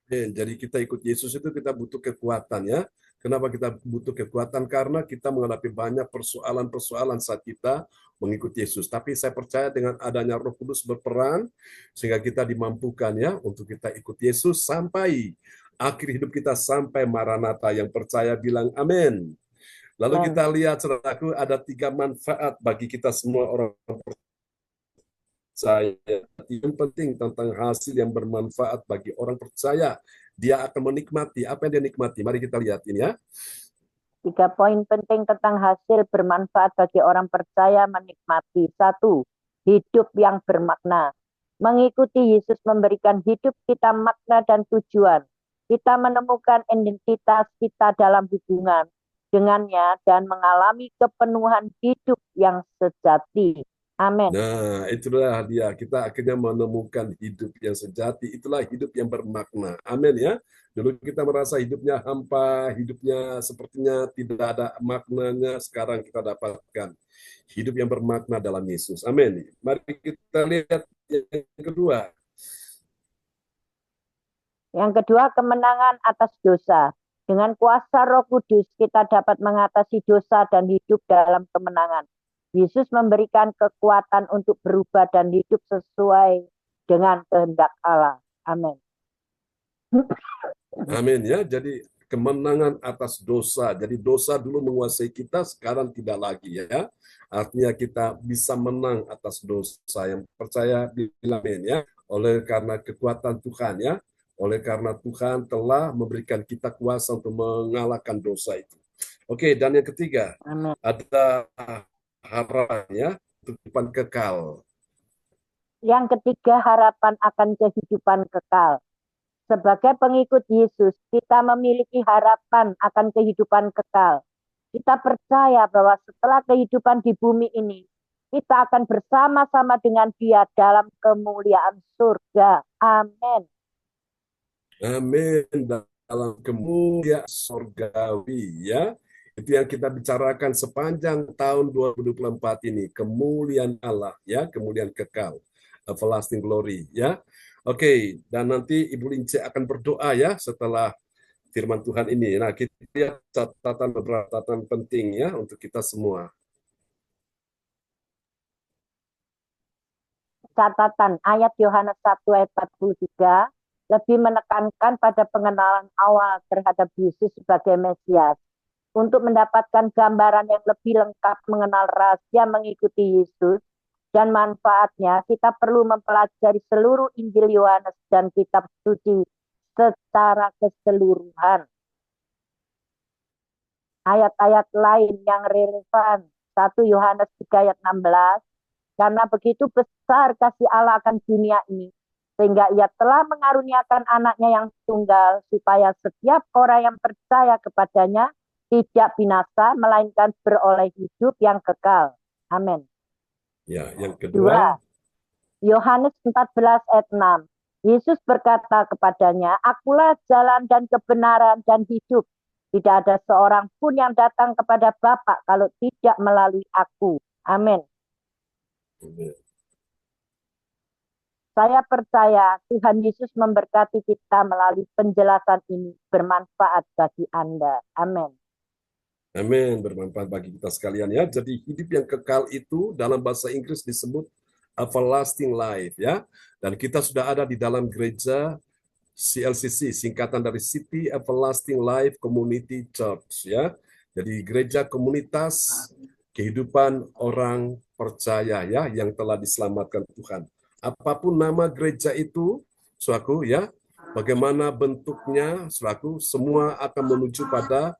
S5: Jadi kita ikut Yesus itu kita butuh kekuatan ya. Kenapa kita butuh kekuatan? Karena kita menghadapi banyak persoalan-persoalan saat kita mengikuti Yesus. Tapi saya percaya dengan adanya Roh Kudus berperan sehingga kita dimampukan ya untuk kita ikut Yesus sampai akhir hidup kita, sampai Maranatha. Yang percaya bilang amin. Lalu kita lihat saudaraku ada 3 manfaat bagi kita semua orang percaya. Yang penting tentang hasil yang bermanfaat bagi orang percaya. Dia akan menikmati. Apa yang dia nikmati? Mari kita lihat ini ya.
S7: 3 poin penting tentang hasil bermanfaat bagi orang percaya menikmati. 1. Hidup yang bermakna. Mengikuti Yesus memberikan hidup kita makna dan tujuan. Kita menemukan identitas kita dalam hubungan dengannya dan mengalami kepenuhan hidup yang sejati. Amin.
S5: Nah, itulah dia. Kita akhirnya menemukan hidup yang sejati. Itulah hidup yang bermakna. Amin ya. Dulu kita merasa hidupnya hampa, hidupnya sepertinya tidak ada maknanya. Sekarang kita dapatkan hidup yang bermakna dalam Yesus. Amin. Mari kita lihat yang kedua.
S7: Yang kedua, kemenangan atas dosa. Dengan kuasa Roh Kudus, kita dapat mengatasi dosa dan hidup dalam kemenangan. Yesus memberikan kekuatan untuk berubah dan hidup sesuai dengan kehendak Allah. Amin.
S5: Amin ya. Jadi kemenangan atas dosa. Jadi dosa dulu menguasai kita, sekarang tidak lagi ya. Artinya kita bisa menang atas dosa. Yang percaya bilang amin ya. Oleh karena kekuatan Tuhan ya. Oleh karena Tuhan telah memberikan kita kuasa untuk mengalahkan dosa itu. Oke, dan yang ketiga,
S7: Amin.
S5: ada harapan ya. kehidupan kekal.
S7: Yang ketiga, harapan akan kehidupan kekal. Sebagai pengikut Yesus, kita memiliki harapan akan kehidupan kekal. Kita percaya bahwa setelah kehidupan di bumi ini, kita akan bersama-sama dengan Dia dalam kemuliaan surga. Amin.
S5: Amin. Dalam kemuliaan surgawi, ya. Itu yang kita bicarakan sepanjang tahun 2024 ini, kemuliaan Allah, ya, kemuliaan kekal, everlasting glory, ya. Oke, dan nanti Ibu Lince akan berdoa ya setelah firman Tuhan ini. Nah, kita lihat beberapa catatan penting ya untuk kita semua.
S7: Catatan ayat Yohanes 1 ayat 43 lebih menekankan pada pengenalan awal terhadap Yesus sebagai Mesias. Untuk mendapatkan gambaran yang lebih lengkap mengenal rahasia mengikuti Yesus dan manfaatnya, kita perlu mempelajari seluruh Injil Yohanes dan kitab suci secara keseluruhan. Ayat-ayat lain yang relevan, 1 Yohanes 3 ayat 16, karena begitu besar kasih Allah akan dunia ini, sehingga Ia telah mengaruniakan anaknya yang tunggal, supaya setiap orang yang percaya kepadanya tidak binasa, melainkan beroleh hidup yang kekal. Amin.
S5: Ya, yang kedua.
S7: Yohanes 14 ayat 6. Yesus berkata kepadanya, Akulah jalan dan kebenaran dan hidup. Tidak ada seorang pun yang datang kepada Bapa kalau tidak melalui aku. Amin. Saya percaya Tuhan Yesus memberkati kita melalui penjelasan ini, bermanfaat bagi Anda. Amin.
S5: Amin, bermanfaat bagi kita sekalian ya. Jadi hidup yang kekal itu dalam bahasa Inggris disebut everlasting life ya. Dan kita sudah ada di dalam gereja CLCC, singkatan dari City Everlasting Life Community Church ya. Jadi gereja komunitas kehidupan orang percaya ya yang telah diselamatkan Tuhan. Apapun nama gereja itu, saudaraku ya, bagaimana bentuknya, saudaraku, semua akan menuju pada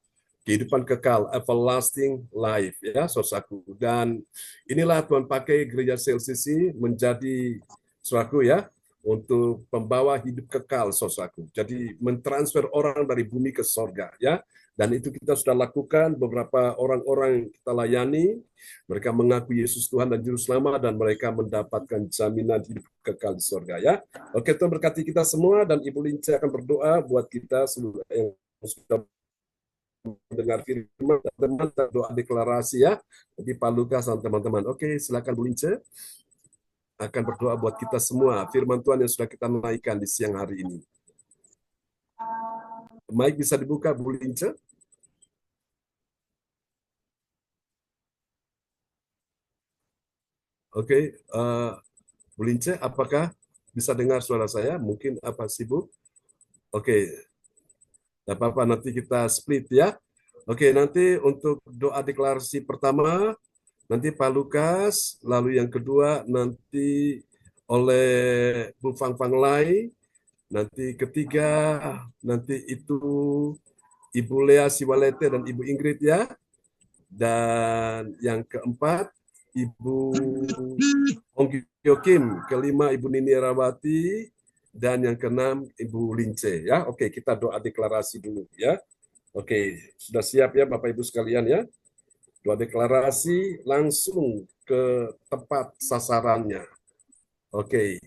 S5: kehidupan kekal, everlasting life, ya, saudaraku. Dan inilah Tuhan pakai gereja CLCC menjadi, saudaraku, ya, untuk pembawa hidup kekal, saudaraku. Jadi mentransfer orang dari bumi ke sorga, ya. Dan itu kita sudah lakukan, beberapa orang-orang kita layani, mereka mengaku Yesus Tuhan dan Juru Selamat, dan mereka mendapatkan jaminan hidup kekal di sorga, ya. Oke, Tuhan berkati kita semua, dan Ibu Lince akan berdoa buat kita semua yang sudah mendengar firman, teman-teman, doa deklarasi ya. Jadi Pak Lukas dan teman-teman. Oke, silakan Bu Lince akan berdoa buat kita semua. Firman Tuhan yang sudah kita naikkan di siang hari ini. Mic bisa dibuka, Bu Lince? Oke, Bu Lince, apakah bisa dengar suara saya? Mungkin apa sibuk? Oke. Tidak apa-apa, nanti kita split ya. Oke, nanti untuk doa deklarasi pertama, nanti Pak Lukas, lalu yang kedua nanti oleh Bu Fang Fang Lai, nanti ketiga, nanti itu Ibu Lea Siwalete dan Ibu Ingrid ya. Dan yang keempat, Ibu Ongkyo Kim, kelima Ibu Nini Rawati, dan yang keenam Ibu Lince ya. Oke, kita doa deklarasi dulu ya. Oke, sudah siap ya Bapak Ibu sekalian ya. Doa deklarasi langsung ke tepat sasarannya. Oke.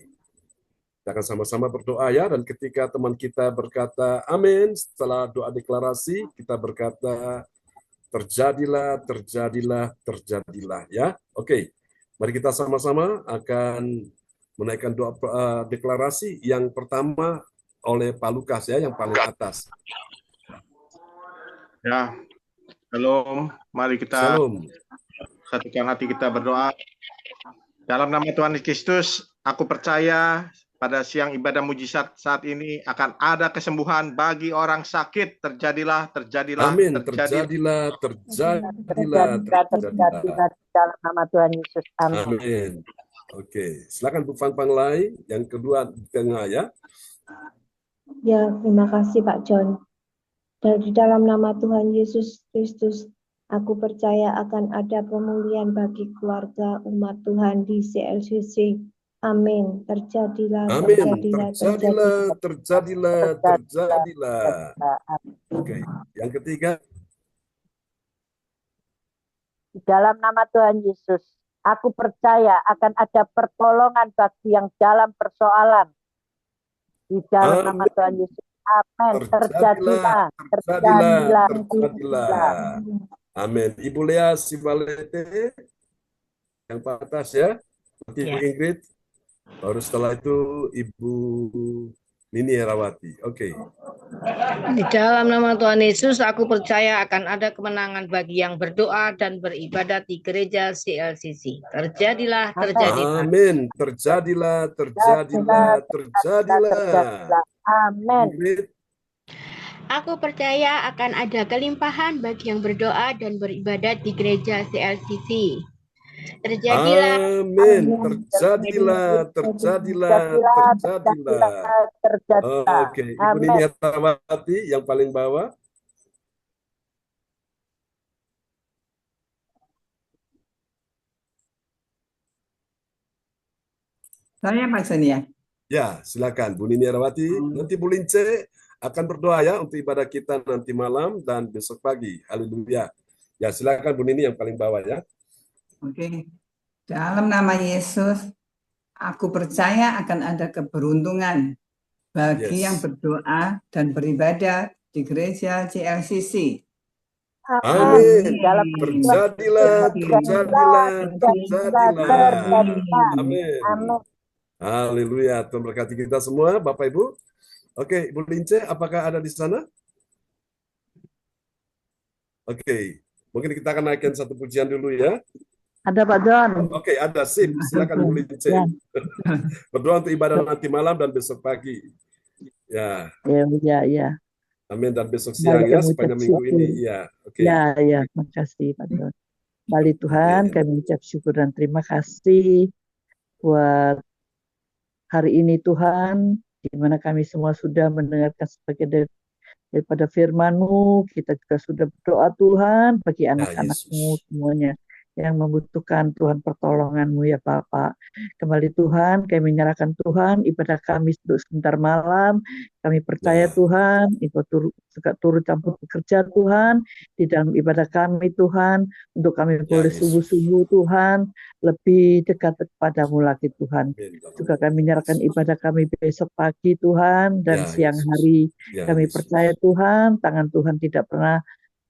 S5: Kita akan sama-sama berdoa ya, dan ketika teman kita berkata amin, setelah doa deklarasi kita berkata terjadilah, terjadilah, terjadilah ya. Oke. Mari kita sama-sama akan menaikkan doa deklarasi yang pertama oleh Pak Lukas ya, yang paling atas.
S9: Ya, shalom. Mari kita
S5: Shalom.
S9: satukan hati kita berdoa. Dalam nama Tuhan Kristus, aku percaya pada siang ibadah mujizat saat ini akan ada kesembuhan bagi orang sakit. Terjadilah, terjadilah,
S5: Amin.
S9: terjadilah,
S5: Terjadilah.
S7: Dalam nama Tuhan Yesus. Amin.
S5: Amin. Oke, silakan Bu Fang Fang Lai, yang kedua di tengah ya.
S3: Ya, terima kasih Pak John. Dari dalam nama Tuhan Yesus Kristus, Aku percaya akan ada pemulihan bagi keluarga umat Tuhan di CLCC. Amin. Terjadilah,
S5: Amin.
S3: terjadilah, terjadilah.
S5: Terjadilah. Oke. Yang ketiga.
S7: Di dalam nama Tuhan Yesus, aku percaya akan ada pertolongan bagi yang dalam persoalan. Di dalam nama Tuhan Yesus. Amin. Terjadilah.
S5: Amin. Ibu Lea Sibalete yang atas ya. Nanti Ibu Ingrid. Baru setelah itu Ibu Nini Herawati. Oke.
S6: Di dalam nama Tuhan Yesus, aku percaya akan ada kemenangan bagi yang berdoa dan beribadat di gereja CLCC. Terjadilah, terjadilah.
S5: Amin. Terjadilah.
S7: Amin.
S5: Ingrid.
S10: Aku percaya akan ada kelimpahan bagi yang berdoa dan beribadat di gereja CLCC. Terjadilah.
S5: Amin. Terjadilah. Oke, Ibu Nini Herawati yang paling bawah.
S8: Saya Pak Sonia.
S5: Ya, silakan Bu Nini Herawati. Nanti Bu Lince akan berdoa ya untuk ibadah kita nanti malam dan besok pagi. Haleluya. Ya, silakan Bu Nini yang paling bawah ya.
S8: Oke. Dalam nama Yesus, aku percaya akan ada keberuntungan bagi yang berdoa dan beribadah di gereja CLCC.
S5: Amin. Terjadilah. Amin. Haleluya. Tuhan berkati kita semua, Bapak Ibu. Oke, Ibu Lince, apakah ada di sana? Oke, mungkin kita akan naikkan satu pujian dulu ya.
S11: Ada Pak John.
S5: Oke, ada, sip. Silakan Bu Lince. Berdoa untuk ibadah nanti malam dan besok pagi. Ya.
S11: Ya.
S5: Amin, dan besok siang ya, sepanjang minggu ini. Ya, oke.
S11: Ya, makasih Pak John. Kembali Tuhan, kami ucap syukur dan terima kasih buat hari ini Tuhan, di mana kami semua sudah mendengarkan sebagian daripada firman-Mu. Kita juga sudah berdoa Tuhan bagi anak-anak-Mu semuanya yang membutuhkan Tuhan pertolongan-Mu ya Bapak. Kembali Tuhan, kami menyerahkan Tuhan ibadah kami untuk sebentar malam. Kami percaya Tuhan, Engkau turut campur bekerja Tuhan di dalam ibadah kami Tuhan, untuk kami boleh sungguh-sungguh Tuhan lebih dekat kepada-Mu lagi Tuhan. Juga kami menyerahkan ibadah kami besok pagi Tuhan dan siang hari. Kami percaya Tuhan, tangan Tuhan tidak pernah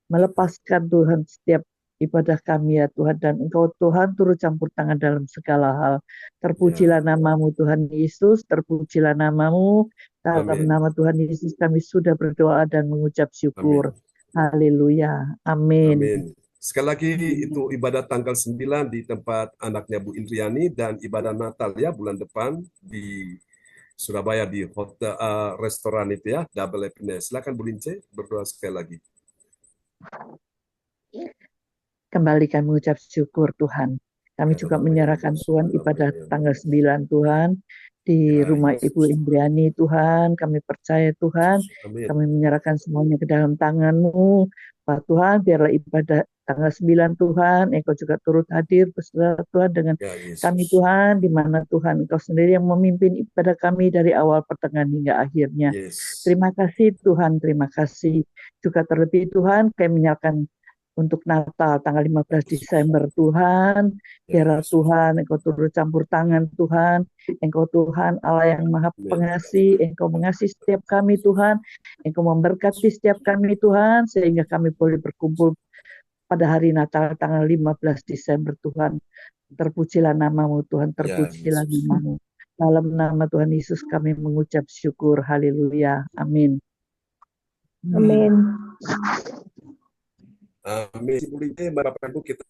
S11: melepaskan Tuhan setiap ibadah kami ya Tuhan, dan Engkau Tuhan turut campur tangan dalam segala hal. Terpujilah namamu Tuhan Yesus, terpujilah namamu. Dalam nama Tuhan Yesus kami sudah berdoa dan mengucap syukur. Haleluya. Amin.
S5: Sekali lagi itu ibadah tanggal 9 di tempat anaknya Bu Indriani, dan ibadah Natal ya bulan depan di Surabaya di hotel restoran itu ya, Double Happiness. Silakan Bu Lince berdoa sekali lagi.
S11: Kembali kami mengucap syukur Tuhan. Kami juga menyerahkan Tuhan ibadah tanggal 9 Tuhan di rumah Ibu Indriani Tuhan. Kami percaya Tuhan, kami menyerahkan semuanya ke dalam tangan-Mu. Pak Tuhan, biarlah ibadah tanggal 9 Tuhan, Engkau juga turut hadir beserta Tuhan dengan kami Tuhan, di mana Tuhan Engkau sendiri yang memimpin ibadah kami dari awal, pertengahan hingga akhirnya. Terima kasih Tuhan, terima kasih. Juga terlebih Tuhan, kami menyerahkan untuk Natal tanggal 15 Desember Tuhan, biarlah Tuhan Engkau turut campur tangan Tuhan, Engkau Tuhan Allah yang Maha Pengasih, Engkau mengasihi setiap kami Tuhan, Engkau memberkati setiap kami Tuhan, sehingga kami boleh berkumpul pada hari Natal tanggal 15 Desember Tuhan. Terpujilah namamu Tuhan, terpujilah namamu. Dalam nama Tuhan Yesus kami mengucap syukur, haleluya, amin.
S3: Amin.
S5: Amin. Bapak Ibu kita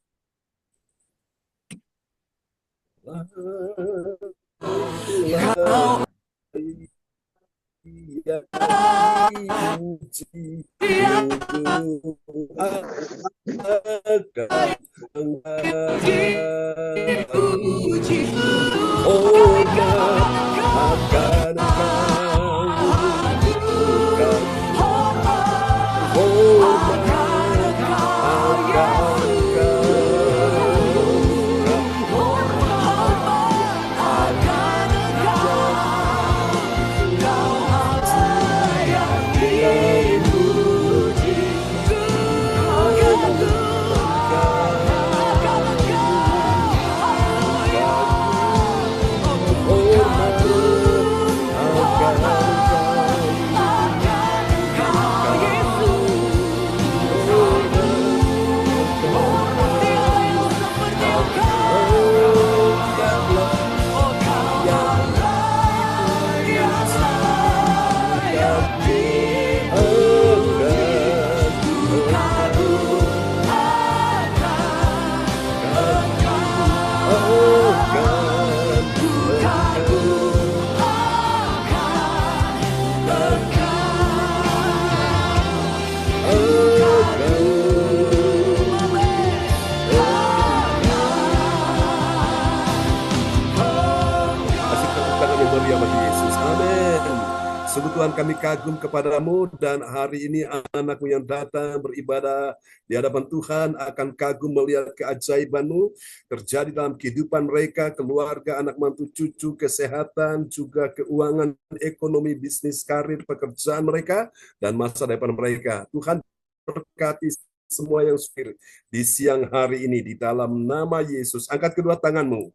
S5: Sungguh Tuhan kami kagum kepadamu dan hari ini anak-anakmu yang datang beribadah di hadapan Tuhan akan kagum melihat keajaiban-Mu terjadi dalam kehidupan mereka, keluarga, anak mantu, cucu, kesehatan, juga keuangan, ekonomi, bisnis, karir, pekerjaan mereka, dan masa depan mereka. Tuhan berkati semua yang spirit di siang hari ini di dalam nama Yesus. Angkat kedua tanganmu.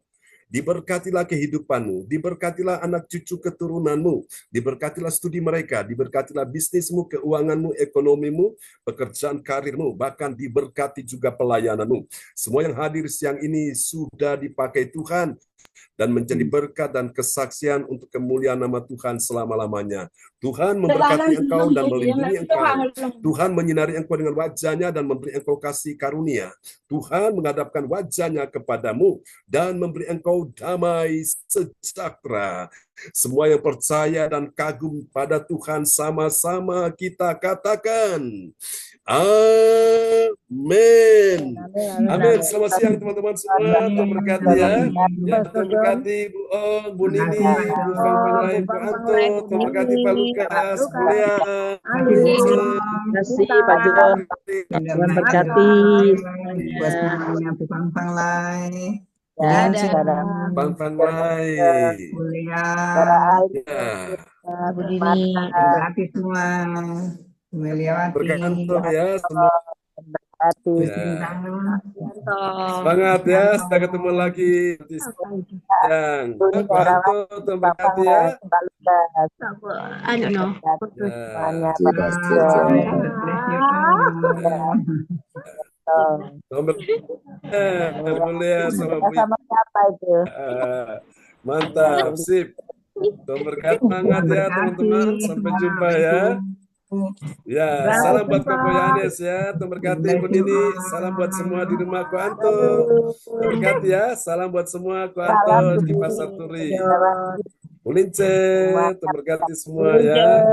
S5: Diberkatilah kehidupanmu, diberkatilah anak cucu keturunanmu, diberkatilah studi mereka, diberkatilah bisnismu, keuanganmu, ekonomimu, pekerjaan karirmu, bahkan diberkati juga pelayananmu. Semua yang hadir siang ini sudah dipakai Tuhan dan menjadi berkat dan kesaksian untuk kemuliaan nama Tuhan selama-lamanya. Tuhan memberkati engkau dan melindungi engkau. Tuhan menyinari engkau dengan wajahnya dan memberi engkau kasih karunia. Tuhan menghadapkan wajahnya kepadamu dan memberi engkau damai sejahtera. Semua yang percaya dan kagum pada Tuhan sama-sama kita katakan. Amin. Amin. Selamat siang teman-teman semua. Tuhan berkati ya. Ya, Tuhan berkati Bu Ong, Bu Nini, Bu Fangfang, Bu Anto. Tuhan berkati Pak Lukas, Bu Lea.
S11: Terima kasih Pak John. Tuhan berkati
S8: Buat
S11: semuanya.
S8: semuanya Bu Pangpang Lai.
S11: Ya,
S5: Fangfang Lai.
S8: Mulia.
S5: Ya.
S6: Bu Dini.
S8: Berkati semua. Meliawati.
S5: Berkantor ya semua.
S7: Berkati.
S5: Ya. Semangat ya, kita ketemu lagi nanti siang. Pak Anto, Tuhan berkati ya.
S10: Anu no.
S5: Ya. Tuhan berkati. Mulia sama Bu.
S7: Sama siapa itu?
S5: Mantap, sip. Tuhan berkati, semangat ya teman-teman. Sampai jumpa ya. Ya, salam buat Koko Yanes ya. Tuhan berkati Ibu Nini. Salam buat semua di rumah Ko Anto. Tuhan berkati ya. Salam buat semua Ko Anto di Pasar Turi. Ulince, Tuhan berkati semua ya.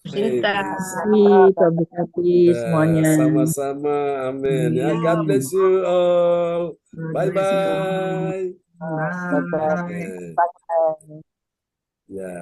S6: Cinta.
S11: Tuhan berkati semuanya.
S5: Sama-sama, amin ya. God bless you all. Bye-bye.
S8: Bye.
S5: Ya.